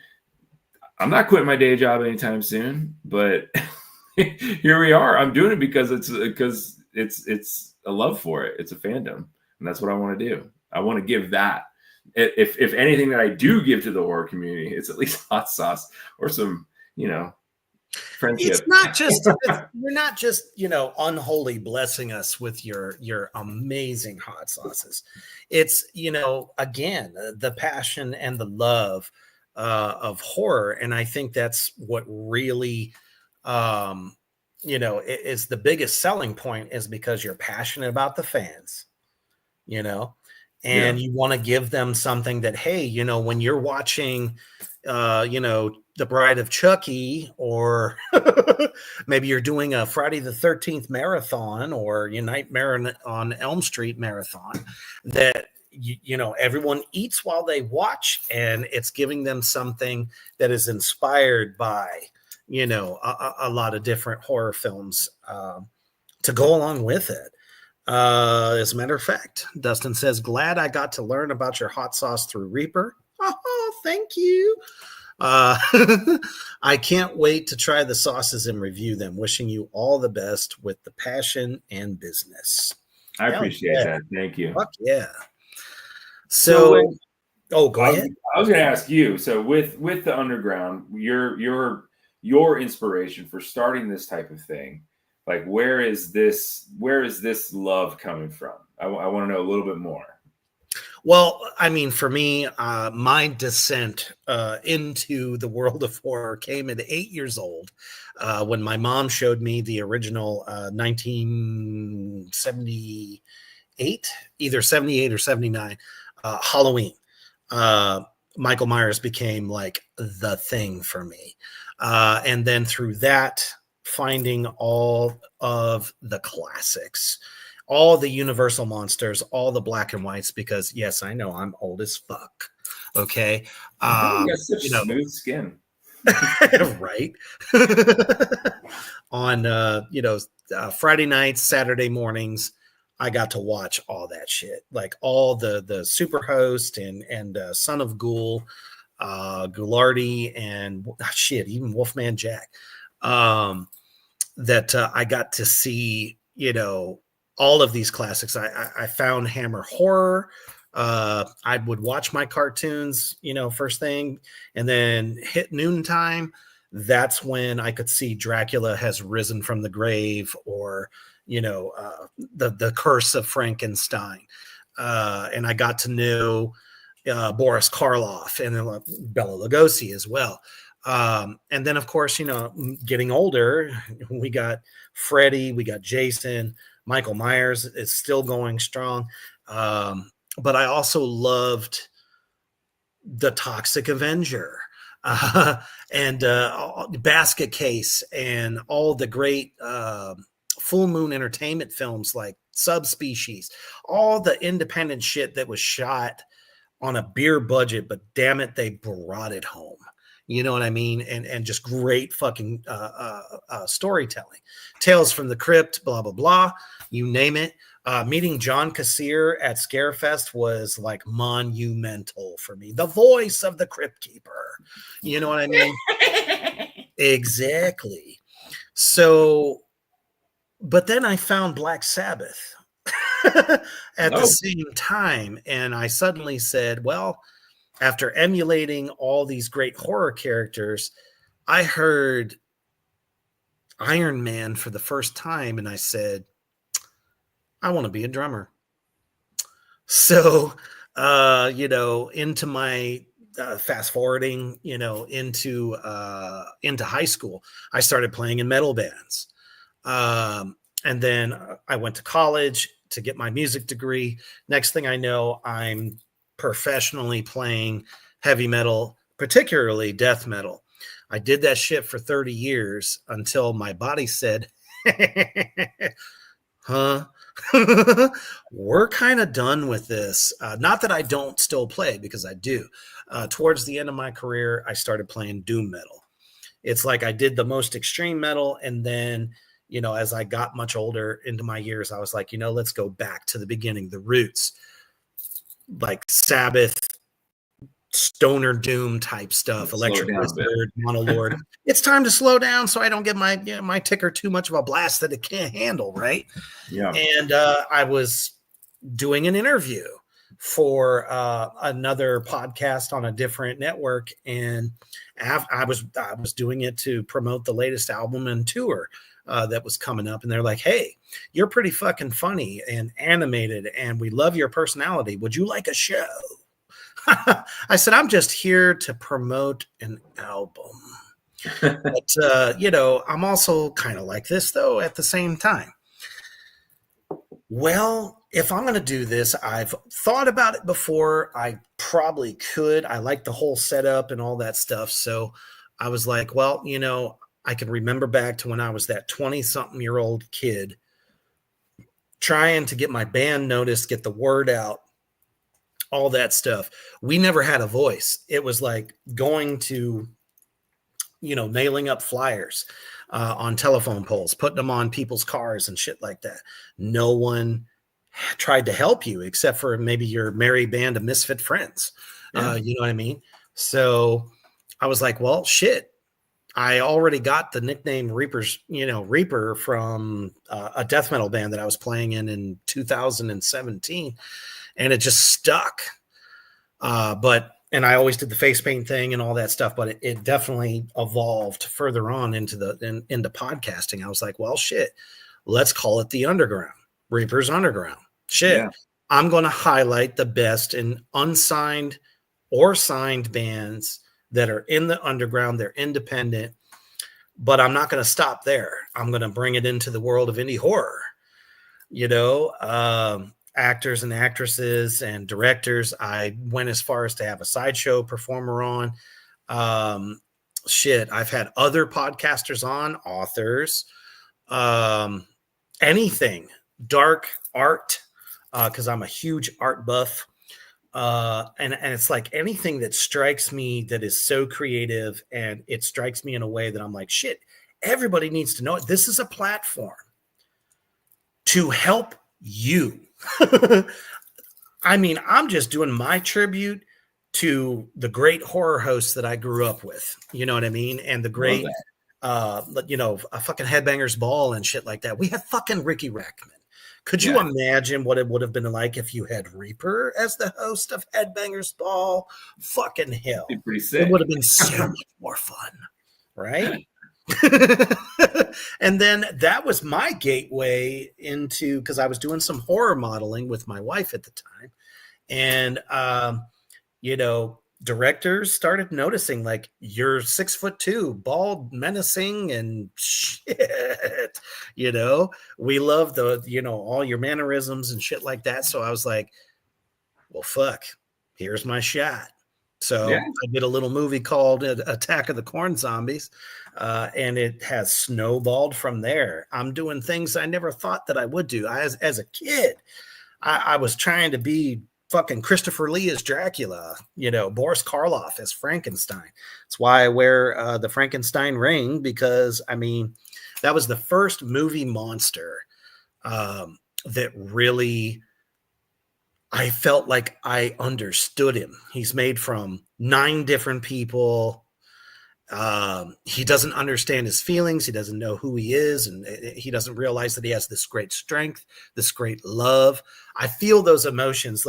I'm not quitting my day job anytime soon, but here we are. I'm doing it because it's a love for it. It's a fandom, and that's what I want to do. I want to give that. If anything that I do give to the horror community, it's at least hot sauce or some, friendship. It's not just you're not just unholy blessing us with your amazing hot sauces. It's again, the passion and the love of horror, and I think that's what really is the biggest selling point, is because you're passionate about the fans, and you want to give them something that, hey, when you're watching The Bride of Chucky, or maybe you're doing a Friday the 13th marathon, or Nightmare on Elm Street marathon, that everyone eats while they watch, and it's giving them something that is inspired by a lot of different horror films to go along with it. As a matter of fact, Dustin says, glad I got to learn about your hot sauce through Reaper. Oh, thank you. I can't wait to try the sauces and review them. Wishing you all the best with the passion and business. I appreciate that. Thank you. Fuck yeah. So go ahead. I was going to ask you. So with the Underground, your inspiration for starting this type of thing, like where is this love coming from? I want to know a little bit more. Well, I mean, for me, my descent into the world of horror came at 8 years old when my mom showed me the original 1978, either 78 or 79, Halloween. Michael Myers became like the thing for me. And then through that, finding all of the classics, all the Universal monsters, all the black and whites, because yes, I know I'm old as fuck. Okay. You got such smooth skin. Right. On, Friday nights, Saturday mornings, I got to watch all that shit, like all the Superhost and Son of Ghoul, Ghoulardi, and even Wolfman Jack. That I got to see, all of these classics. I found Hammer Horror, I would watch my cartoons, first thing, and then hit noontime. That's when I could see Dracula has risen from the grave, or the Curse of Frankenstein, and I got to know Boris Karloff and Bela Lugosi as well. And then, of course, getting older, we got Freddy, we got Jason, Michael Myers is still going strong. But I also loved the Toxic Avenger and Basket Case and all the great Full Moon Entertainment films like Subspecies, all the independent shit that was shot on a beer budget, but damn it, they brought it home. You know what I mean? And just great fucking storytelling. Tales from the Crypt, blah, blah, blah. You name it. Meeting John Kassir at Scarefest was like monumental for me. The voice of the Crypt Keeper. You know what I mean? Exactly. So, but then I found Black Sabbath at the same time. And I suddenly said, well, after emulating all these great horror characters, I heard Iron Man for the first time, and I said, I want to be a drummer. So, into my fast forwarding, into high school, I started playing in metal bands. And then I went to college to get my music degree. Next thing I know, I'm professionally playing heavy metal, particularly death metal. I did that shit for 30 years until my body said, huh? We're kind of done with this. Not that I don't still play, because I do. Towards the end of my career, I started playing doom metal. It's like I did the most extreme metal, and then, as I got much older into my years, I was like, let's go back to the beginning, the roots, like Sabbath, stoner doom type stuff, Electric Wizard, Monolord. It's time to slow down so I don't get my ticker too much of a blast that it can't handle, right? Yeah. And I was doing an interview for another podcast on a different network, and I was doing it to promote the latest album and tour that was coming up, and they're like, hey, you're pretty fucking funny and animated, and we love your personality. Would you like a show? I said, I'm just here to promote an album. But, I'm also kind of like this, though, at the same time. Well, if I'm going to do this, I've thought about it before. I probably could. I like the whole setup and all that stuff. So I was like, well, I can remember back to when I was that 20-something-year-old kid trying to get my band noticed, get the word out, all that stuff. We never had a voice. It was like going to, nailing up flyers on telephone poles, putting them on people's cars and shit like that. No one tried to help you except for maybe your merry band of misfit friends. Yeah. You know what I mean? So I was like, well, shit. I already got the nickname Reaper from a death metal band that I was playing in 2017. And it just stuck. And I always did the face paint thing and all that stuff, but it definitely evolved further on into podcasting. I was like, well, shit, let's call it the Underground, Reaper's Underground. Shit. Yeah. I'm going to highlight the best in unsigned or signed bands that are in the underground. They're independent, but I'm not going to stop there. I'm going to bring it into the world of indie horror, actors and actresses and directors. I went as far as to have a sideshow performer on. I've had other podcasters on, authors, anything, dark art, because I'm a huge art buff. And it's like anything that strikes me that is so creative, and it strikes me in a way that I'm like, shit, everybody needs to know it. This is a platform to help you. I mean, I'm just doing my tribute to the great horror hosts that I grew up with. You know what I mean? And the great, a fucking Headbangers Ball and shit like that. We had fucking Ricky Rackman, Could you imagine what it would have been like if you had Reaper as the host of Headbangers Ball? Fucking hell. Be pretty sick. It would have been so much more fun, right? And then that was my gateway into, because I was doing some horror modeling with my wife at the time. And, directors started noticing, like, you're 6'2", bald, menacing, and shit. We love all your mannerisms and shit like that. So I was like, well, fuck, here's my shot. So I did a little movie called Attack of the Corn Zombies, and it has snowballed from there. I'm doing things I never thought that I would do. As a kid, I was trying to be fucking Christopher Lee as Dracula, Boris Karloff as Frankenstein. That's why I wear the Frankenstein ring, because, that was the first movie monster that really, I felt like I understood him. He's made from 9 different people. He doesn't understand his feelings. He doesn't know who he is. And he doesn't realize that he has this great strength, this great love. I feel those emotions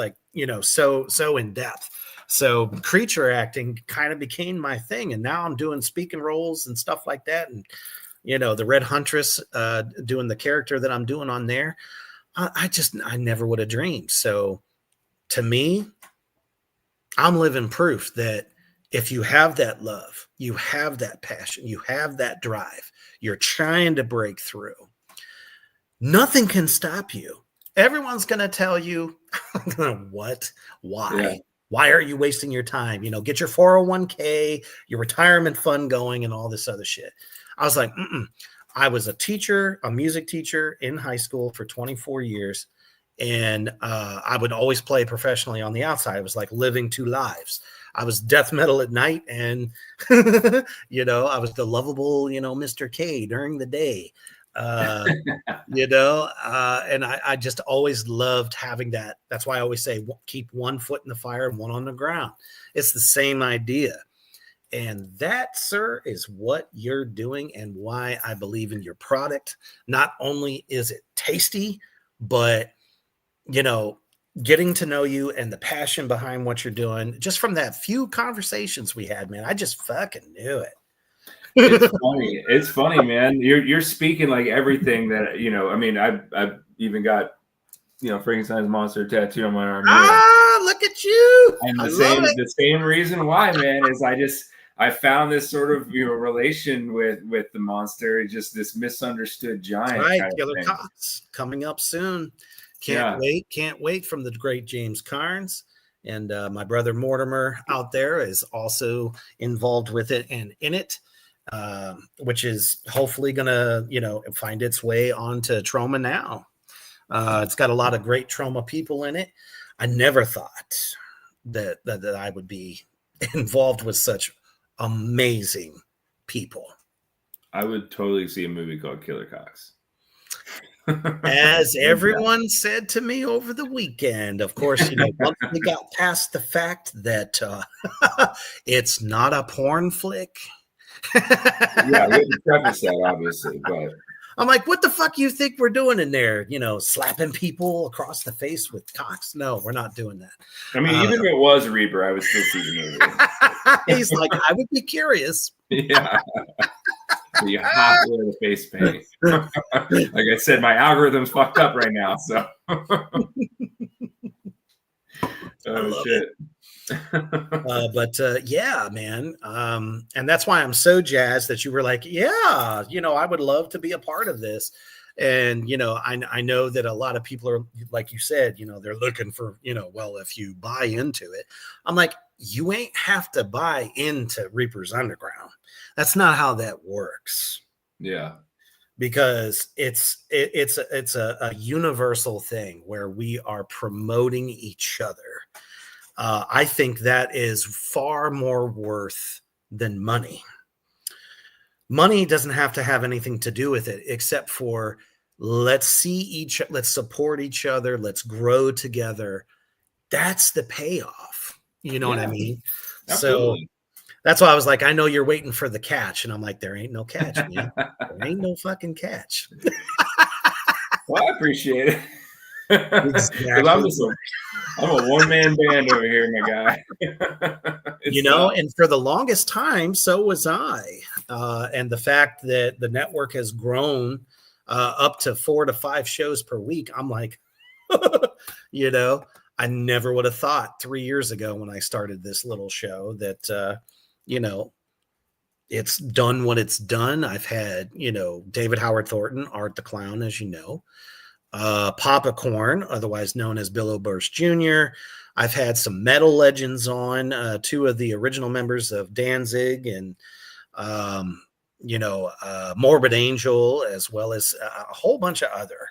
so in depth. So creature acting kind of became my thing. And now I'm doing speaking roles and stuff like that. And, the Red Huntress doing the character that I'm doing on there. I never would have dreamed. So to me, I'm living proof that if you have that love, you have that passion, you have that drive, you're trying to break through, nothing can stop you. Everyone's going to tell you, what? Why? Yeah. Why are you wasting your time? Get your 401k, your retirement fund going, and all this other shit. I was like, I was a teacher, a music teacher in high school for 24 years. And I would always play professionally on the outside. It was like living 2 lives. I was death metal at night, and I was the lovable, Mr. K during the day. And I just always loved having that. That's why I always say, keep one foot in the fire and one on the ground. It's the same idea. And that, sir, is what you're doing, and why I believe in your product. Not only is it tasty, but getting to know you and the passion behind what you're doing, just from that few conversations we had, man, I just fucking knew it. It's funny, man. You're speaking like everything that, I've even got, Frankenstein's monster tattooed on my arm. Look at you. And the same reason why, man, is I found this sort of, relation with the monster, just this misunderstood giant. Right. Killer Cox coming up soon. Can't wait from the great James Carnes. And my brother Mortimer out there is also involved with it and in it, which is hopefully going to, find its way onto Trauma Now. It's got a lot of great trauma people in it. I never thought that I would be involved with such amazing people. I would totally see a movie called Killer Cox. As everyone said to me over the weekend, of course, once we got past the fact that it's not a porn flick. Yeah, we had to preface that, obviously, but I'm like, what the fuck you think we're doing in there? Slapping people across the face with cocks? No, we're not doing that. Even if it was Reaper, I would still see the movie. He's like, I would be curious. Yeah. You have to wear the face paint. Like I said, my algorithm's fucked up right now. So, oh shit. Yeah, man. And that's why I'm so jazzed that you were like, yeah, I would love to be a part of this. And, I know that a lot of people are, like you said, they're looking for, well, if you buy into it, I'm like, you ain't have to buy into Reaper's Underground. That's not how that works. Yeah. Because it's a universal thing where we are promoting each other. I think that is far more worth than money. Money doesn't have to have anything to do with it, except for let's support each other. Let's grow together. That's the payoff. You know what I mean? Absolutely. So that's why I was like, I know you're waiting for the catch. And I'm like, there ain't no catch, man. There ain't no fucking catch. Well, I appreciate it. Because I'm a one-man band over here, my guy. And for the longest time, so was I. And the fact that the network has grown up to 4 to 5 shows per week, I'm like, I never would have thought 3 years ago when I started this little show that, it's done what it's done. I've had, David Howard Thornton, Art the Clown, as you know, Papa Corn, otherwise known as Bill O'Burst Jr. I've had some metal legends on, 2 of the original members of Danzig and, Morbid Angel, as well as a whole bunch of other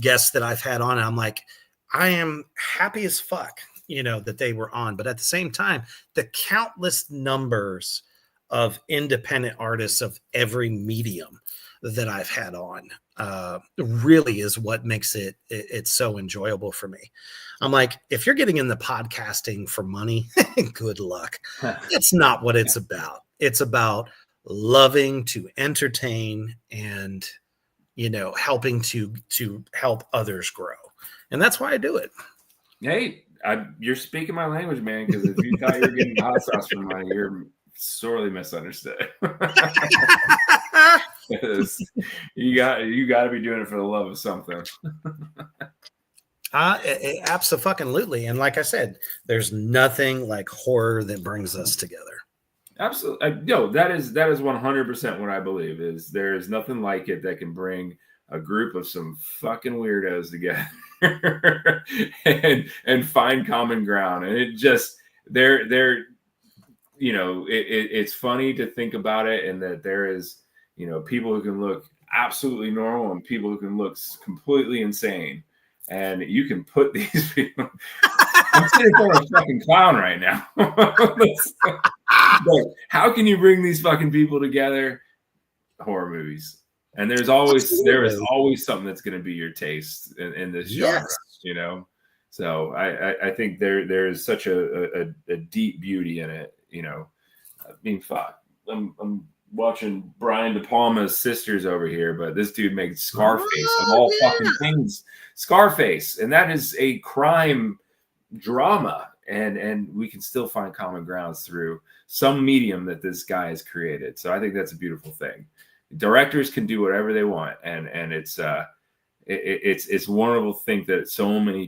guests that I've had on. And I'm like, I am happy as fuck, that they were on. But at the same time, the countless numbers of independent artists of every medium that I've had on really is what makes it's so enjoyable for me. I'm like, if you're getting in the podcasting for money, good luck. It's not what it's about. It's about loving to entertain and, helping to help others grow. And that's why I do it. Hey, you're speaking my language, man, because if you thought you were getting hot sauce for money, you're sorely misunderstood. you got to be doing it for the love of something. Absolutely. And like I said, there's nothing like horror that brings us together. Absolutely. That is 100% what I believe is there is nothing like it that can bring a group of some fucking weirdos together and find common ground. And it just, it's funny to think about it, and that there is, people who can look absolutely normal and people who can look completely insane. And you can put these people. I'm sitting for a fucking clown right now. But how can you bring these fucking people together? Horror movies. And there is always something that's going to be your taste in this genre, So I think there is such a deep beauty in it, I mean, fuck. I'm watching Brian De Palma's Sisters over here, but this dude made Scarface of all fucking things. Scarface, and that is a crime drama, and we can still find common grounds through some medium that this guy has created. So I think that's a beautiful thing. Directors can do whatever they want, and it's wonderful to think that so many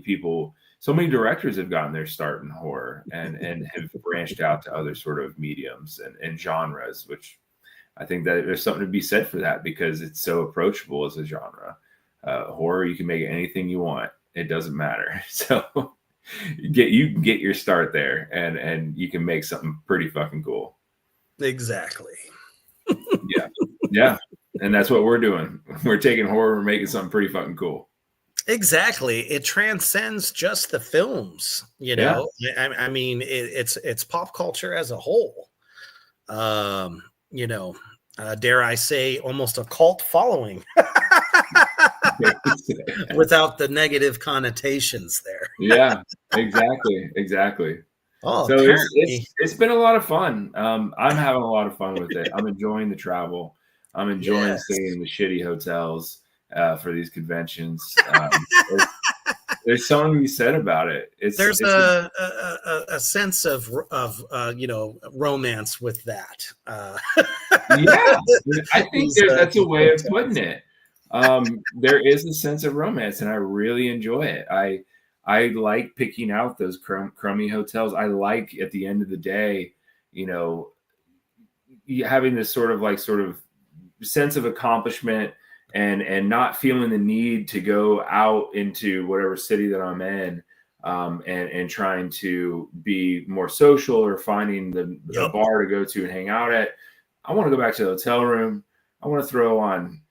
directors have gotten their start in horror and have branched out to other sort of mediums and genres, which I think that there's something to be said for that, because it's so approachable as a genre. Horror, you can make anything you want. It doesn't matter. So you can get your start there, and you can make something pretty fucking cool. Exactly. Yeah. And that's what we're doing. We're taking horror and making something pretty fucking cool. Exactly. It transcends just the films, Yeah. I mean, it's pop culture as a whole. Dare I say, almost a cult following. Without the negative connotations there. Yeah, exactly. Oh, so it's been a lot of fun. I'm having a lot of fun with it. I'm enjoying the travel. I'm enjoying staying in the shitty hotels for these conventions. There's something to be said about it. There's a sense of romance with that. Yeah, I think that's a way of putting it. There is a sense of romance, and I really enjoy it. I like picking out those crummy hotels. I like, at the end of the day, having this sort of sense of accomplishment and not feeling the need to go out into whatever city that I'm in and trying to be more social or finding the bar to go to and hang out at. I want to go back to the hotel room. I want to throw on,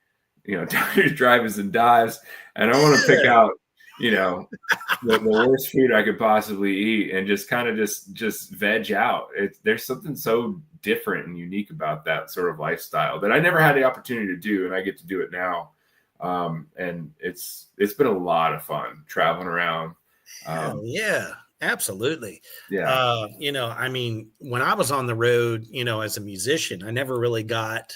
Diners, Drive-Ins, and Dives, and I want to pick out, the worst food I could possibly eat and just kind of just veg out. There's something so different and unique about that sort of lifestyle that I never had the opportunity to do, and I get to do it now. And it's been a lot of fun traveling around. Yeah, absolutely. Yeah. I mean, when I was on the road, as a musician, I never really got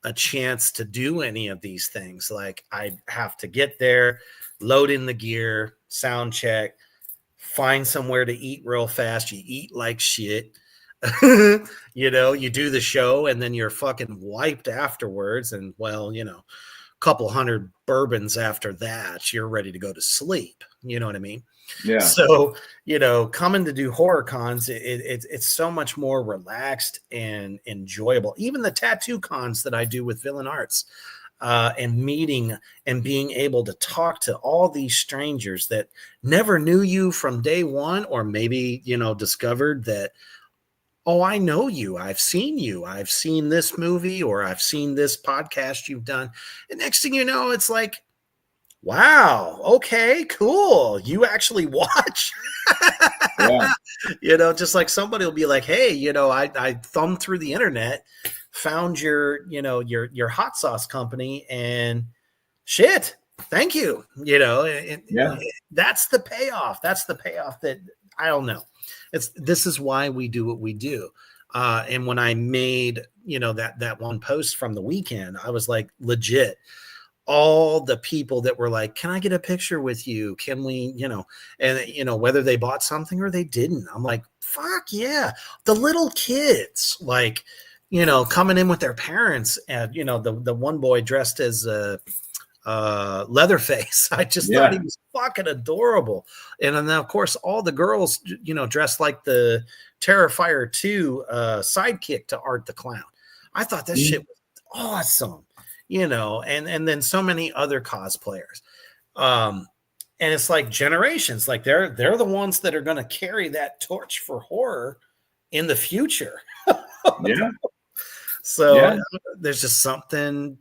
a chance to do any of these things. Like I have to get there, load in the gear, sound check, find somewhere to eat real fast. You eat like shit. You do the show and then you're fucking wiped afterwards. And well, a couple hundred bourbons after that, you're ready to go to sleep. You know what I mean? Yeah. So, coming to do horror cons, it's so much more relaxed and enjoyable. Even the tattoo cons that I do with Villain Arts, and meeting and being able to talk to all these strangers that never knew you from day one, or maybe, discovered that, oh, I know you. I've seen this movie, or I've seen this podcast you've done. And next thing you know, it's like, wow, okay, cool. You actually watch. Yeah. Just like somebody will be like, hey, I thumbed through the internet, found your hot sauce company, and shit, thank you. Yeah. That's the payoff. That's the payoff that I don't know. This is why we do what we do. And when I made, that one post from the weekend, I was like, legit, all the people that were like, can I get a picture with you? Can we, and whether they bought something or they didn't, I'm like, fuck yeah. The little kids, like, coming in with their parents, and, the one boy dressed as Leatherface. I just thought he was fucking adorable. And then of course all the girls, dressed like the Terrifier 2 sidekick to Art the Clown. I thought that shit was awesome, and then so many other cosplayers. And it's like generations, like they're the ones that are going to carry that torch for horror in the future. Yeah. So there's just something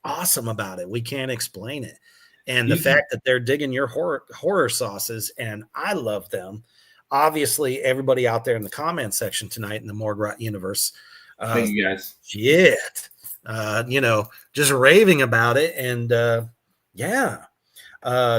awesome about it. We can't explain it. And the fact that they're digging your horror sauces, and I love them. Obviously, everybody out there in the comment section tonight in the Morgrot universe, thank you guys. Shit, just raving about it. And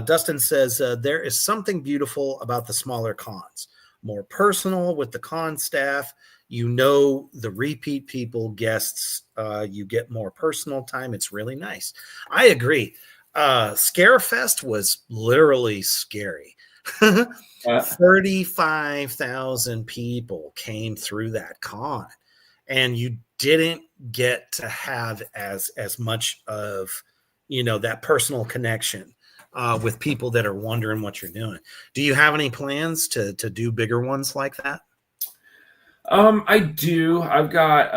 Dustin says there is something beautiful about the smaller cons, more personal with the con staff. The repeat people, guests, you get more personal time. It's really nice. I agree. Scarefest was literally scary. 35,000 people came through that con, and you didn't get to have as much of, that personal connection with people that are wondering what you're doing. Do you have any plans to do bigger ones like that? I do. I've got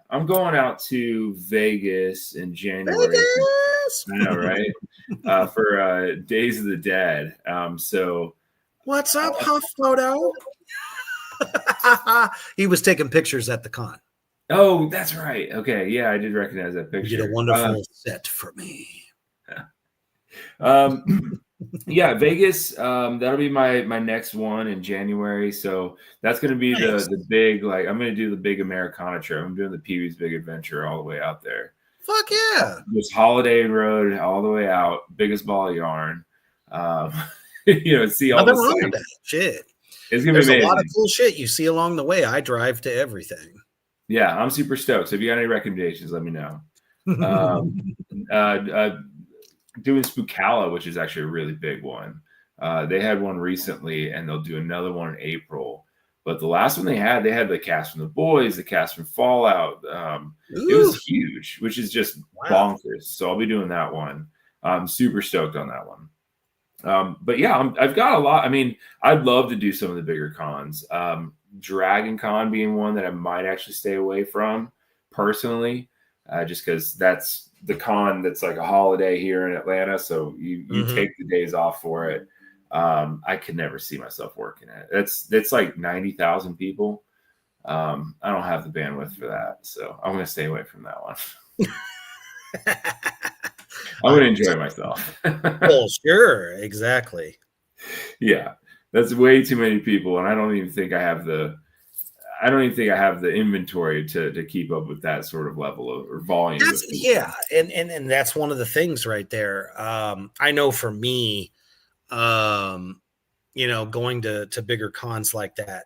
I'm going out to Vegas in January. Vegas! I know, right? For Days of the Dead. So what's up, Huff Photo? He was taking pictures at the con. Oh, that's right. Okay, yeah, I did recognize that picture. You did a wonderful set for me. Yeah, Vegas. That'll be my next one in January. So that's going to be the big, like, I'm going to do the big Americana trip. I'm doing the Pee-wee's Big Adventure all the way out there. Fuck yeah! Just Holiday Road all the way out, biggest ball of yarn. See all the sights. Shit. It's gonna be amazing. A lot of cool shit you see along the way. I drive to everything. Yeah, I'm super stoked. So if you got any recommendations, let me know. Doing Spookala, which is actually a really big one. They had one recently, and they'll do another one in April. But the last one they had the cast from The Boys, the cast from Fallout. It was huge, which is just bonkers. So I'll be doing that one. I'm super stoked on that one. But yeah, I've got a lot. I mean, I'd love to do some of the bigger cons. Dragon Con being one that I might actually stay away from personally, just because that's the con that's like a holiday here in Atlanta. So you take the days off for it. I could never see myself working it. That's like 90,000 people. I don't have the bandwidth for that. So I'm going to stay away from that one. I'm going to enjoy myself. Well, sure. Exactly. Yeah. That's way too many people. And I don't even think I have the inventory to keep up with that sort of level or volume. And that's one of the things right there. I know for me, going to bigger cons like that,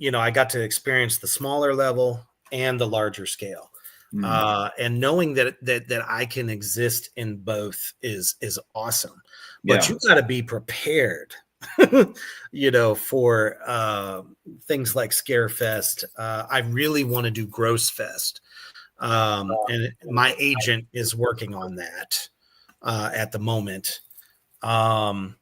I got to experience the smaller level and the larger scale. And knowing that I can exist in both is awesome. But Yeah. you got to be prepared, for things like Scarefest. I really want to do Gross Fest. And my agent is working on that at the moment. Because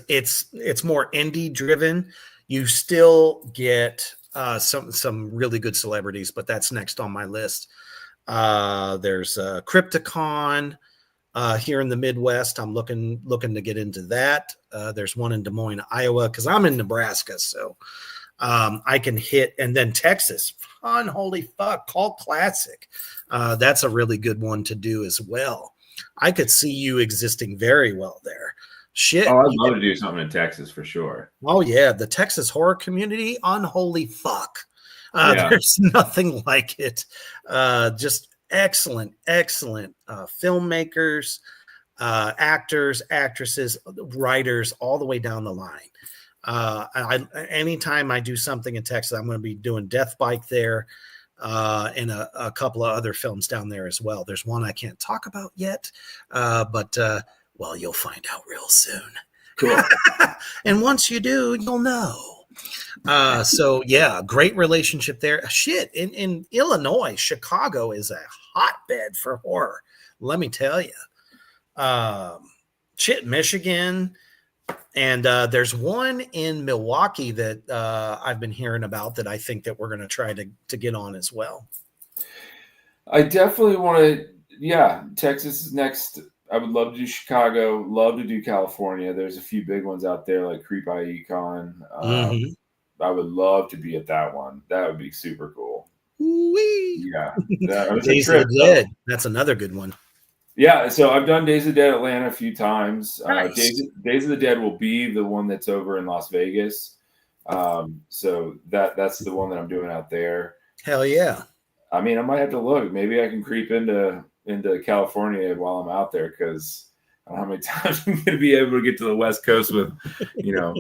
it's more indie driven. You still get some really good celebrities, but that's next on my list. There's Crypticon here in the Midwest. I'm looking to get into that. There's one in Des Moines, Iowa, because I'm in Nebraska, so I can hit. And then Texas, unholy fuck, Cult Classic. That's a really good one to do as well. I could see you existing very well there. Shit. Oh, I'd love to do something in Texas for sure. Oh, yeah. The Texas horror community, unholy fuck. There's nothing like it. Just excellent filmmakers, actors, actresses, writers, all the way down the line. Anytime I do something in Texas, I'm going to be doing Death Bike there. And a couple of other films down there as well. There's one I can't talk about yet, but you'll find out real soon. Cool. And once you do, you'll know. Great relationship there. Shit, in Illinois, Chicago is a hotbed for horror. Let me tell you. Michigan. And there's one in Milwaukee that I've been hearing about that I think that we're going to try to get on as well. I definitely want to. Yeah, Texas is next. I would love to do Chicago. Love to do California. There's a few big ones out there like Creep Eye Econ. I would love to be at that one. That would be super cool. Woo-wee. Yeah. Days of the Dead. That's another good one. Yeah, so I've done Days of the Dead Atlanta a few times. Nice. Days of the Dead will be the one that's over in Las Vegas. So that's the one that I'm doing out there. Hell yeah. I mean, I might have to look. Maybe I can creep into California while I'm out there, because I don't know how many times I'm going to be able to get to the West Coast with,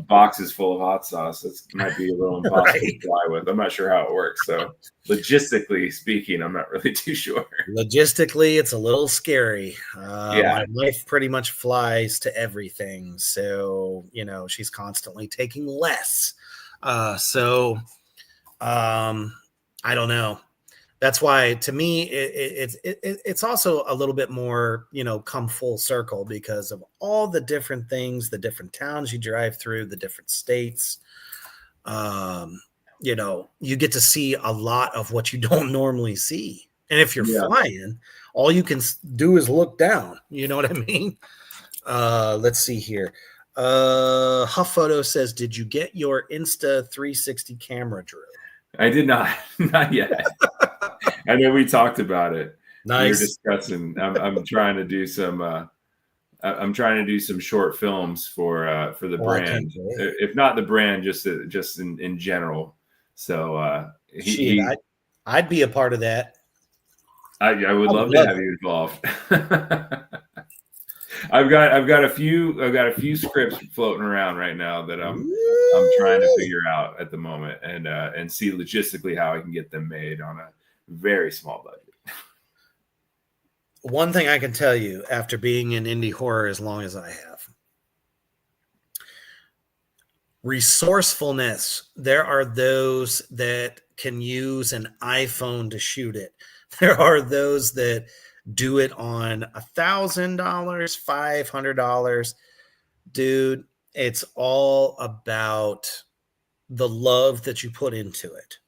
boxes full of hot sauce. That might be a little impossible to fly with. I'm not sure how it works. So logistically speaking, I'm not really too sure. Logistically, it's a little scary. My wife pretty much flies to everything. So, she's constantly taking less. I don't know. That's why, to me, it's also a little bit more, come full circle because of all the different things, the different towns you drive through, the different states. You get to see a lot of what you don't normally see. And if you're flying, all you can do is look down. You know what I mean? Let's see here. Huff Photo says, did you get your Insta360 camera, Drew? I did not. Not yet. I know we talked about it. Nice. We were discussing. I'm trying to do some. I'm trying to do some short films for the brand. If not the brand, just in general. So I'd be a part of that. I would love to have you involved. I've got a few scripts floating around right now that I'm trying to figure out at the moment and see logistically how I can get them made on a very small budget. One thing I can tell you after being in indie horror as long as I have, resourcefulness. There are those that can use an iPhone to shoot it. There are those that do it on $1,000, $500. Dude, it's all about the love that you put into it.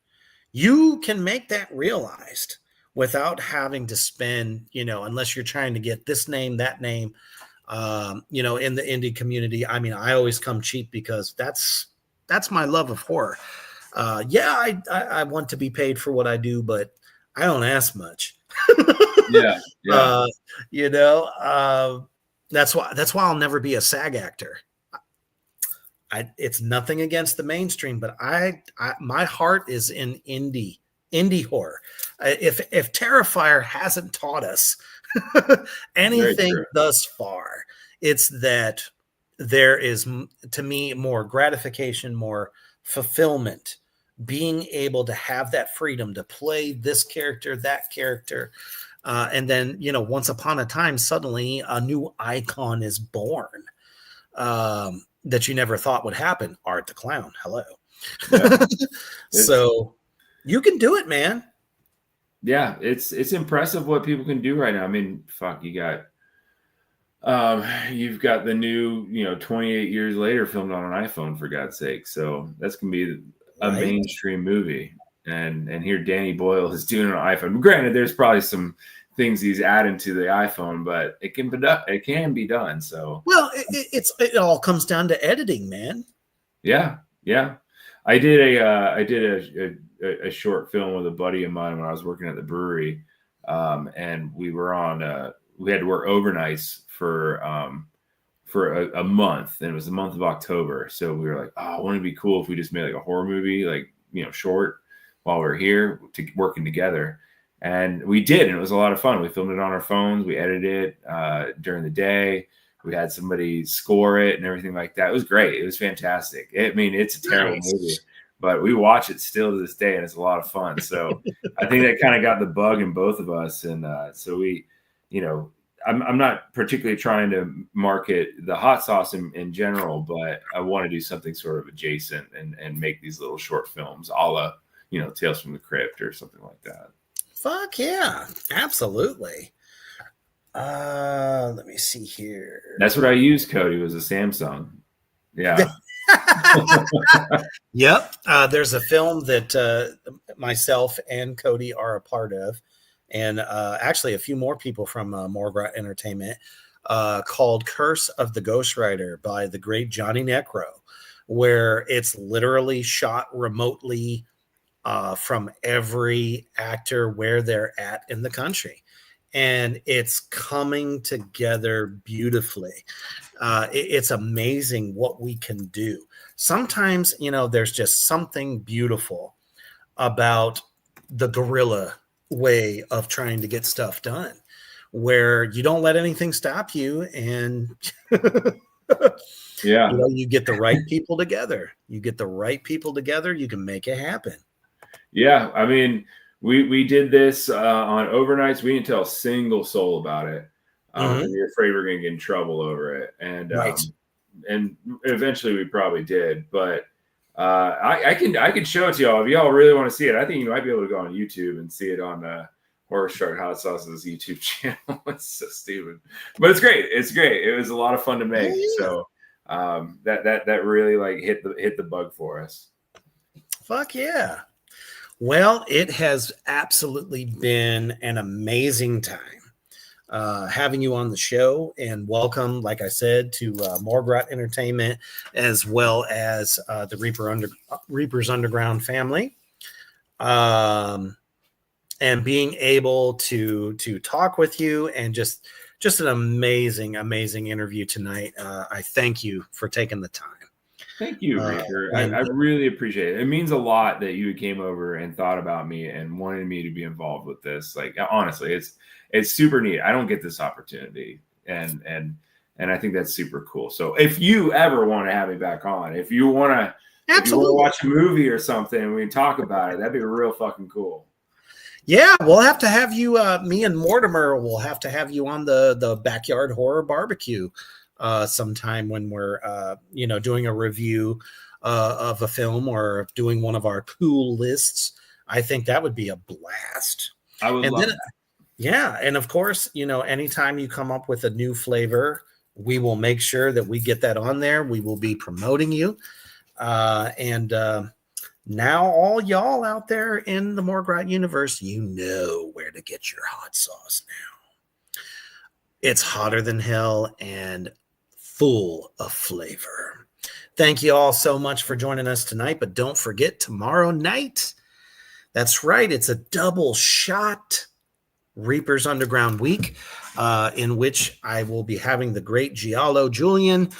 You can make that realized without having to spend, unless you're trying to get this name, that name, in the indie community. I mean, I always come cheap because that's my love of horror. I want to be paid for what I do, but I don't ask much. Yeah. That's why I'll never be a SAG actor. It's nothing against the mainstream, but my heart is in indie horror. If Terrifier hasn't taught us anything thus far, it's that there is, to me, more gratification, more fulfillment being able to have that freedom to play this character, that character. And then, once upon a time, suddenly a new icon is born that you never thought would happen. Art the Clown. Hello. Yeah. So you can do it, man. Yeah, it's impressive what people can do right now. I mean, fuck, you've got the new, 28 years later filmed on an iPhone, for God's sake. So that's gonna be a mainstream movie. And here Danny Boyle is doing it on iPhone. Granted, there's probably some things he's adding to the iPhone, but it can be done. So it all comes down to editing, man. Yeah. I did a short film with a buddy of mine when I was working at the brewery, and we had to work overnights for a month, and it was the month of October. So we were like, oh, wouldn't it be cool if we just made like a horror movie, like, short while we we're here working together. And we did, and it was a lot of fun. We filmed it on our phones. We edited it during the day. We had somebody score it and everything like that. It was great. It was fantastic. It's a terrible movie, but we watch it still to this day, and it's a lot of fun. So I think that kind of got the bug in both of us. And so we, I'm not particularly trying to market the hot sauce in general, but I want to do something sort of adjacent and make these little short films, a la, Tales from the Crypt or something like that. Fuck yeah, absolutely. Let me see here. That's what I used, Cody, was a Samsung. Yeah. Yep. There's a film that myself and Cody are a part of, and actually a few more people from Morgrat Entertainment, called Curse of the Ghostwriter by the great Johnny Necro, where it's literally shot remotely from every actor where they're at in the country. And it's coming together beautifully. It's amazing what we can do. Sometimes, there's just something beautiful about the guerrilla way of trying to get stuff done, where you don't let anything stop you, and you get the right people together. You can make it happen. Yeah, I mean, we did this on overnights. We didn't tell a single soul about it. We were afraid we were going to get in trouble over it, and and eventually we probably did. But I can show it to y'all if y'all really want to see it. I think you might be able to go on YouTube and see it on Horror Shark Hot Sauce's YouTube channel. It's so stupid, but it's great. It's great. It was a lot of fun to make. So that really like hit the bug for us. Fuck yeah. Well, it has absolutely been an amazing time having you on the show, and welcome, like I said, to Morgrat Entertainment, as well as the Reapers Underground family. And being able to talk with you, and just an amazing interview tonight. I thank you for taking the time. Thank you, Reaper. I really appreciate it. It means a lot that you came over and thought about me and wanted me to be involved with this. Like, honestly, it's super neat. I don't get this opportunity, and I think that's super cool. So if you ever want to have me back on, if you want to watch a movie or something and we talk about it, that'd be real fucking cool. Yeah, we'll have to have you, me and Mortimer will have to have you on the Backyard Horror Barbecue sometime when we're, doing a review of a film or doing one of our cool lists. I think that would be a blast. I would love that. Yeah. And of course, anytime you come up with a new flavor, we will make sure that we get that on there. We will be promoting you. Now all y'all out there in the Morgrat universe, you know where to get your hot sauce now. It's hotter than hell and full of flavor. Thank you all so much for joining us tonight, but don't forget tomorrow night. That's right. It's a double shot Reapers Underground week, in which I will be having the great Giallo Julian,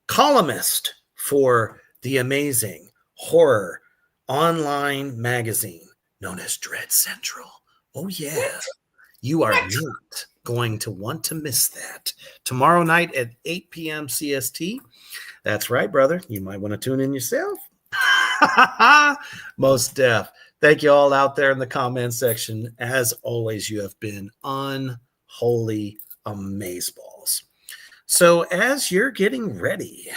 columnist for the amazing horror online magazine known as Dread Central. Oh yeah. You are not going to want to miss that. Tomorrow night at 8 p.m. CST. That's right, brother. You might want to tune in yourself. Most deaf. Thank you all out there in the comment section. As always, you have been unholy amazeballs. So as you're getting ready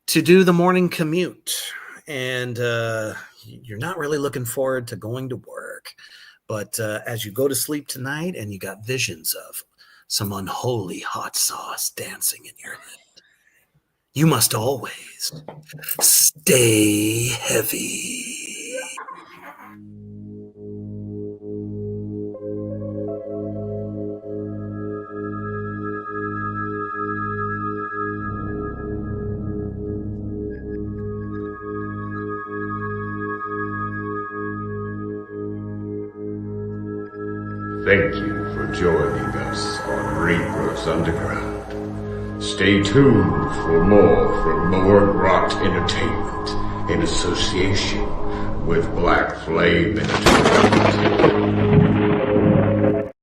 to do the morning commute, and you're not really looking forward to going to work, but as you go to sleep tonight and you got visions of some unholy hot sauce dancing in your head, you must always stay heavy. Thank you for joining us on Reapers Underground. Stay tuned for more from Morgue Rot Entertainment in association with Black Flame Entertainment.